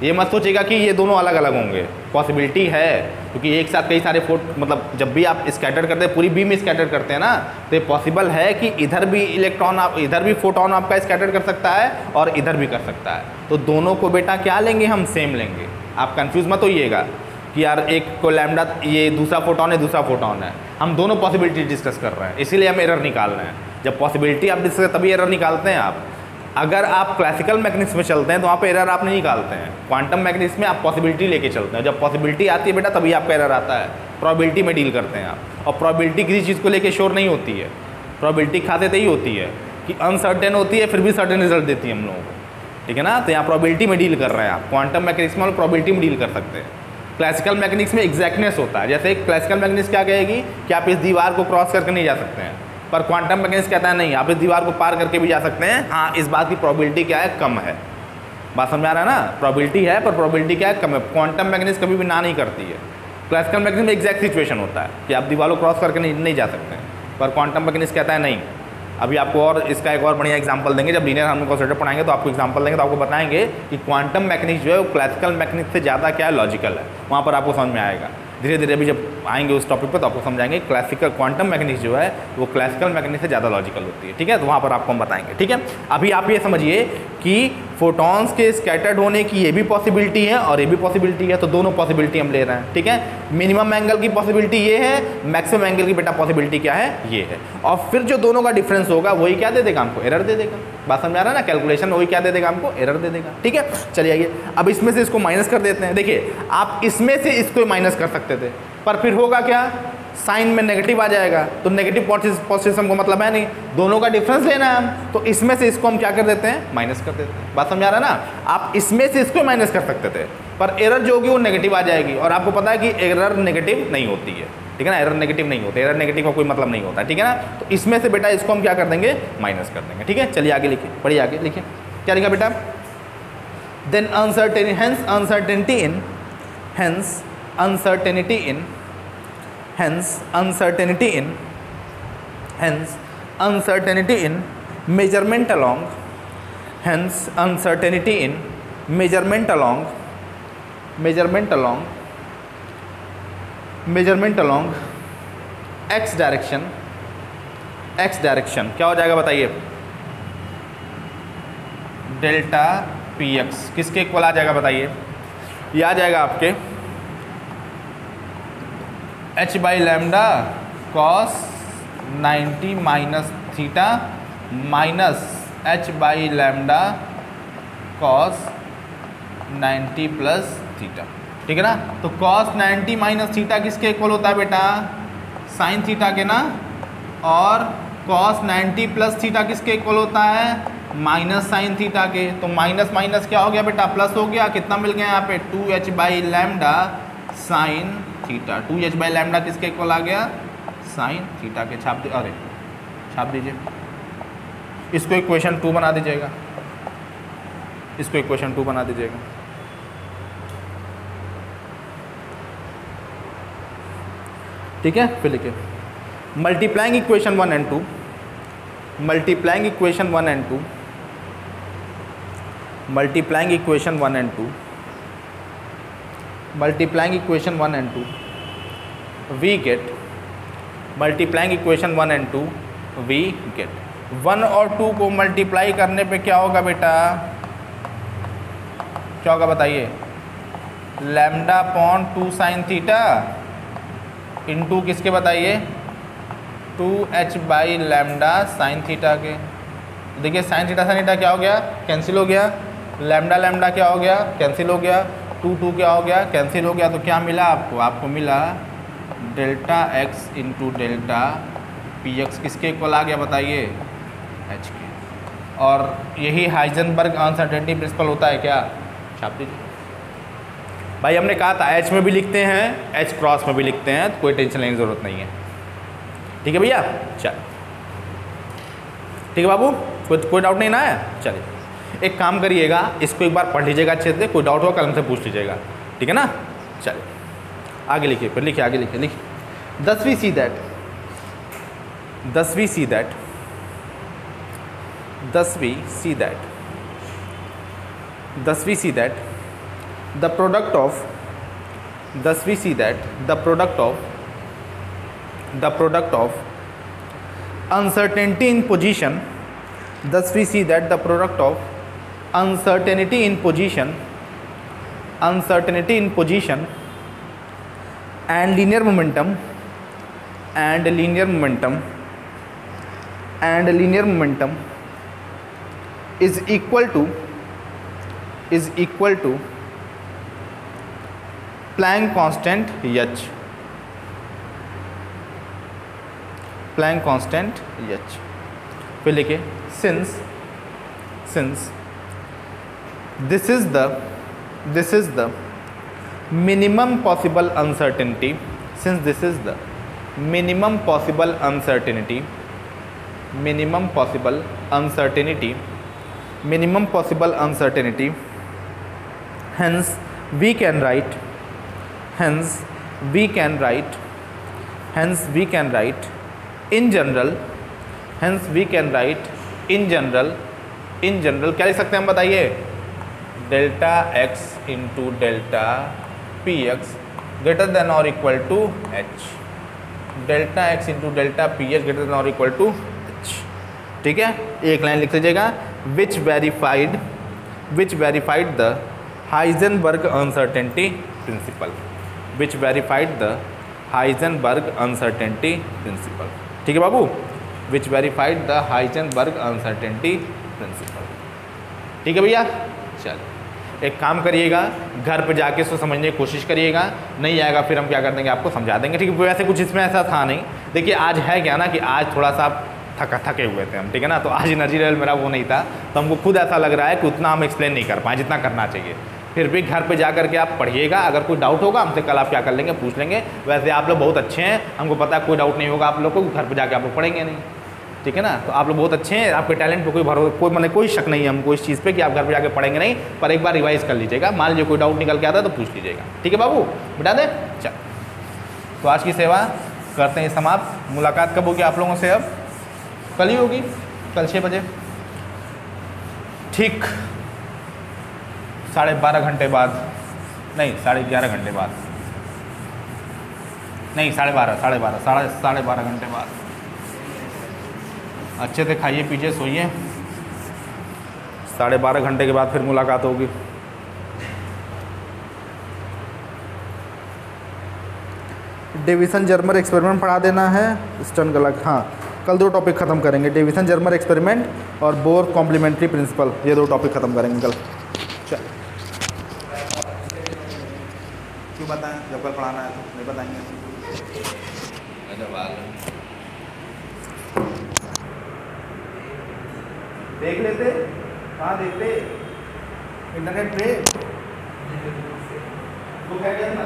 ये मत सोचेगा कि ये दोनों अलग अलग होंगे, पॉसिबिलिटी है, क्योंकि एक साथ कई सारे मतलब जब भी आप स्कैटर करते हैं, पूरी बीम स्कैटर करते हैं ना, तो ये पॉसिबल है कि इधर भी इलेक्ट्रॉन आप, इधर भी फोटोन आपका स्कैटर कर सकता है और इधर भी कर सकता है। तो दोनों को बेटा क्या लेंगे, हम सेम लेंगे। आप कंफ्यूज मत होइएगा कि यार एक को लैम्डा, ये दूसरा फोटोन है, दूसरा फोटोन है। हम दोनों पॉसिबिलिटी डिस्कस कर रहे हैं, इसीलिए हम एरर निकाल रहे हैं। जब पॉसिबिलिटी आप डिस्कस, तभी एरर निकालते हैं आप। अगर आप क्लासिकल मैकेनिक्स में चलते हैं तो वहाँ पे एरर आप नहीं निकालते हैं। क्वांटम मैकेनिक्स में आप पॉसिबिलिटी लेके चलते हैं। जब पॉसिबिलिटी आती है बेटा तभी आपका एरर आता है। प्रोबेबिलिटी में डील करते हैं आप, और प्रोबेबिलिटी किसी चीज़ को लेके श्योर नहीं होती है। प्रोबेबिलिटी खाते ही होती है कि अनसर्टेन होती है, फिर भी सर्टेन रिजल्ट देती है हम लोगों को। ठीक है ना। तो यहाँ प्रोबेबिलिटी में डील कर रहे हैं आप। क्वांटम मैकेनिक्स में प्रोबेबिलिटी में डील कर सकते हैं। क्लासिकल मैकेनिक्स में एग्जैक्टनेस होता है। जैसे क्लासिकल मैकेनिक्स क्या कहेगी कि आप इस दीवार को क्रॉस करके नहीं जा सकते हैं, पर क्वांटम मैकेनिक्स कहता है नहीं, आप इस दीवार को पार करके भी जा सकते हैं। हाँ, इस बात की प्रोबेबिलिटी क्या है, कम है। बात समझ आ रहा है ना, प्रोबेबिलिटी है पर प्रोबेबिलिटी क्या है, कम है। क्वांटम मैकेनिक्स कभी भी ना नहीं करती है। क्लासिकल मैकेनिक्स में एग्जैक्ट सिचुएशन होता है कि आप दीवार को क्रॉस करके नहीं जा सकते हैं, पर क्वांटम मैकेनिक्स कहता है नहीं। अभी आपको और इसका एक और बढ़िया एग्जांपल देंगे, जब लीनियर हार्मोनिक ऑसिलेटर पढ़ाएंगे तो आपको एग्जांपल देंगे, तो आपको बताएंगे कि क्वांटम मैकेनिक्स जो है वो क्लासिकल मैकेनिक्स से ज़्यादा क्या है, लॉजिकल है। वहाँ पर आपको समझ में आएगा धीरे धीरे। अभी जब आएंगे उस टॉपिक पर तो आपको समझाएंगे क्लासिकल क्वांटम मैकेनिक्स जो है वो क्लासिकल मैकेनिक्स से ज़्यादा लॉजिकल होती है, ठीक है। तो वहाँ पर आपको हम बताएंगे, ठीक है। अभी आप ये समझिए कि फोटॉन्स के स्कैटर्ड होने की ये भी पॉसिबिलिटी है और ये भी पॉसिबिलिटी है, तो दोनों पॉसिबिलिटी हम ले रहे हैं, ठीक है। मिनिमम एंगल की पॉसिबिलिटी ये है, मैक्सिमम एंगल की बेटा पॉसिबिलिटी क्या है, ये है। और फिर जो दोनों का डिफरेंस होगा वही क्या दे देगा हमको, एरर दे देगा। बात समझ आ रहा है ना, कैलकुलेशन वही क्या दे देगा हमको, एरर दे देगा, ठीक है। चलिए आइए, अब इसमें से इसको माइनस कर देते हैं। देखिए आप इसमें से इसको माइनस कर सकते थे, पर फिर होगा क्या, साइन में नेगेटिव आ जाएगा, तो नेगेटिव पॉजिटिव को मतलब है नहीं, दोनों का डिफरेंस लेना है हम, तो इसमें से इसको हम क्या कर देते हैं, माइनस कर देते हैं। बात समझ आ रहा है ना, आप इसमें से इसको माइनस कर सकते थे, पर एरर जो होगी वो नेगेटिव आ जाएगी, और आपको पता है कि एरर नेगेटिव नहीं होती है, ठीक है ना। एरर नेगेटिव नहीं होती, एरर नेगेटिव का कोई मतलब नहीं होता, ठीक है ना। तो इसमें से बेटा इसको हम क्या कर देंगे, माइनस कर देंगे, ठीक है। चलिए आगे लिखिए, पढ़िए आगे लिखिए, क्या लिखा बेटा, then uncertainty hence uncertainty in measurement along x direction क्या हो जाएगा बताइए, डेल्टा पी एक्स किसके इक्वल आ जाएगा बताइए, ये आ जाएगा आपके h by lambda cos 90 minus theta minus h by lambda cos 90 plus theta, ठीक है ना। तो कॉस 90 माइनस थीटा किसके इक्वल होता है बेटा, साइन थीटा के ना, और कॉस 90 प्लस थीटा किसके इक्वल होता है, माइनस साइन थीटा के। तो माइनस माइनस क्या हो गया बेटा, प्लस हो गया, कितना मिल गया यहाँ पे 2h by lambda sine theta. 2h by lambda किसके इक्वल आ गया, साइन थीटा के। छाप दे, अरे छाप दीजिए, इसको इक्वेशन 2 बना दीजिएगा, इसको इक्वेशन 2 बना दीजिएगा, ठीक है। फिर लिखिए multiplying equation 1 and 2, multiplying equation 1 and 2, multiplying equation 1 and 2, multiplying equation 1 and 2, we get, multiplying equation 1 and 2 we get 1 और 2 को मल्टीप्लाई करने पे क्या होगा बेटा, क्या होगा बताइए, lambda upon 2 sine theta into किसके बताइए, 2h by lambda sign theta के। देखिए साइन थीटा साइन थीटा क्या हो गया, कैंसिल हो गया, लैम्डा लैम्डा क्या हो गया, कैंसिल हो गया, 2 क्या हो गया, कैंसिल हो गया। तो क्या मिला आपको, आपको मिला delta x into delta p x किसके इक्वल आ गया बताइए, h के। और यही हाइजेनबर्ग अनसर्टेनिटी प्रिंसिपल होता है क्या, छाप दीजिए भाई। हमने कहा था h में भी लिखते हैं, h क्रॉस में भी लिखते हैं, तो कोई टेंशन लेने की ज़रूरत नहीं है, ठीक है भैया। चल ठीक है बाबू, कोई डाउट नहीं ना है। चलिए एक काम करिएगा, इसको एक बार पढ़ लीजिएगा अच्छे से, कोई डाउट हो कल हमसे पूछ लीजिएगा, ठीक है ना। चलिए आगे लिखिए, फिर लिखिए, आगे लिखिए, लिखिए 10वीं सी दैट, 10वीं सी दैट, 10वीं सी दैट, 10वीं see that the product of, 10वीं see that the product of uncertainty in position, 10वीं see that the product of uncertainty in position, uncertainty in position and linear momentum, and linear momentum, and linear momentum is equal to Planck constant h, Planck constant h। फिर लिखिए since this is the minimum possible uncertainty, since this is the minimum possible uncertainty, minimum possible uncertainty, minimum possible uncertainty, hence we can write, hence we can write, hence we can write in general, hence we can write in general, in general क्या लिख सकते हैं हम बताइए, delta x into delta p x greater than और equal to h, delta x into delta p h greater than और equal to h. ठीक है, एक लाइन लिख लीजिएगा, which verified the Heisenberg uncertainty principle, which verified the Heisenberg uncertainty principle. ठीक है बाबू, which verified the Heisenberg uncertainty principle. ठीक है भैया, चल एक काम करिएगा, घर पे जाके इसको समझने की कोशिश करिएगा, नहीं आएगा फिर हम क्या कर देंगे, आपको समझा देंगे। ठीक है, वैसे कुछ इसमें ऐसा था नहीं। देखिए आज है क्या ना कि आज थोड़ा सा थके हुए थे हम, ठीक है ना, तो आज एनर्जी लेवल मेरा वो नहीं था, तो हमको खुद ऐसा लग रहा है कि उतना हम एक्सप्लेन नहीं कर पाए जितना करना चाहिए। फिर भी घर पे जा करके आप पढ़िएगा, अगर कोई डाउट होगा हमसे कल आप क्या कर लेंगे, पूछ लेंगे। वैसे आप लोग बहुत अच्छे हैं, हमको पता है कोई डाउट नहीं होगा आप लोग को, घर पे जाके आप लोग पढ़ेंगे नहीं। ठीक है ना, तो आप लोग बहुत अच्छे हैं, आपके टैलेंट पे कोई भरोसा, कोई मतलब कोई शक नहीं है हमको इस चीज़ पे कि आप घर पे जाके पढ़ेंगे नहीं, पर एक बार रिवाइज कर लीजिएगा। मान लीजिए कोई डाउट निकल के आता है तो पूछ लीजिएगा। ठीक है बाबू, बता दें। चल, तो आज की सेवा करते हैं समाप्त। मुलाकात कब होगी आप लोगों से, अब कल ही होगी, कल 6 बजे, ठीक 12.5 घंटे बाद, नहीं 11.5 घंटे बाद, नहीं 12.5 घंटे बाद। अच्छे से खाइए पीजिए सोइए, 12.5 घंटे के बाद फिर मुलाकात होगी। डेविसन जर्मर एक्सपेरिमेंट पढ़ा देना है, स्टर्न गलत। हाँ, कल 2 टॉपिक ख़त्म करेंगे, डेविसन जर्मर एक्सपेरिमेंट और बोर कॉम्प्लीमेंट्री प्रिंसिपल, ये 2 टॉपिक ख़त्म करेंगे कल। चल, क्यों बताएं, जब कल पढ़ाना है तो नहीं बताएंगे। देख लेते, कहाँ देखते, इंटरनेट पे तो क्या कहना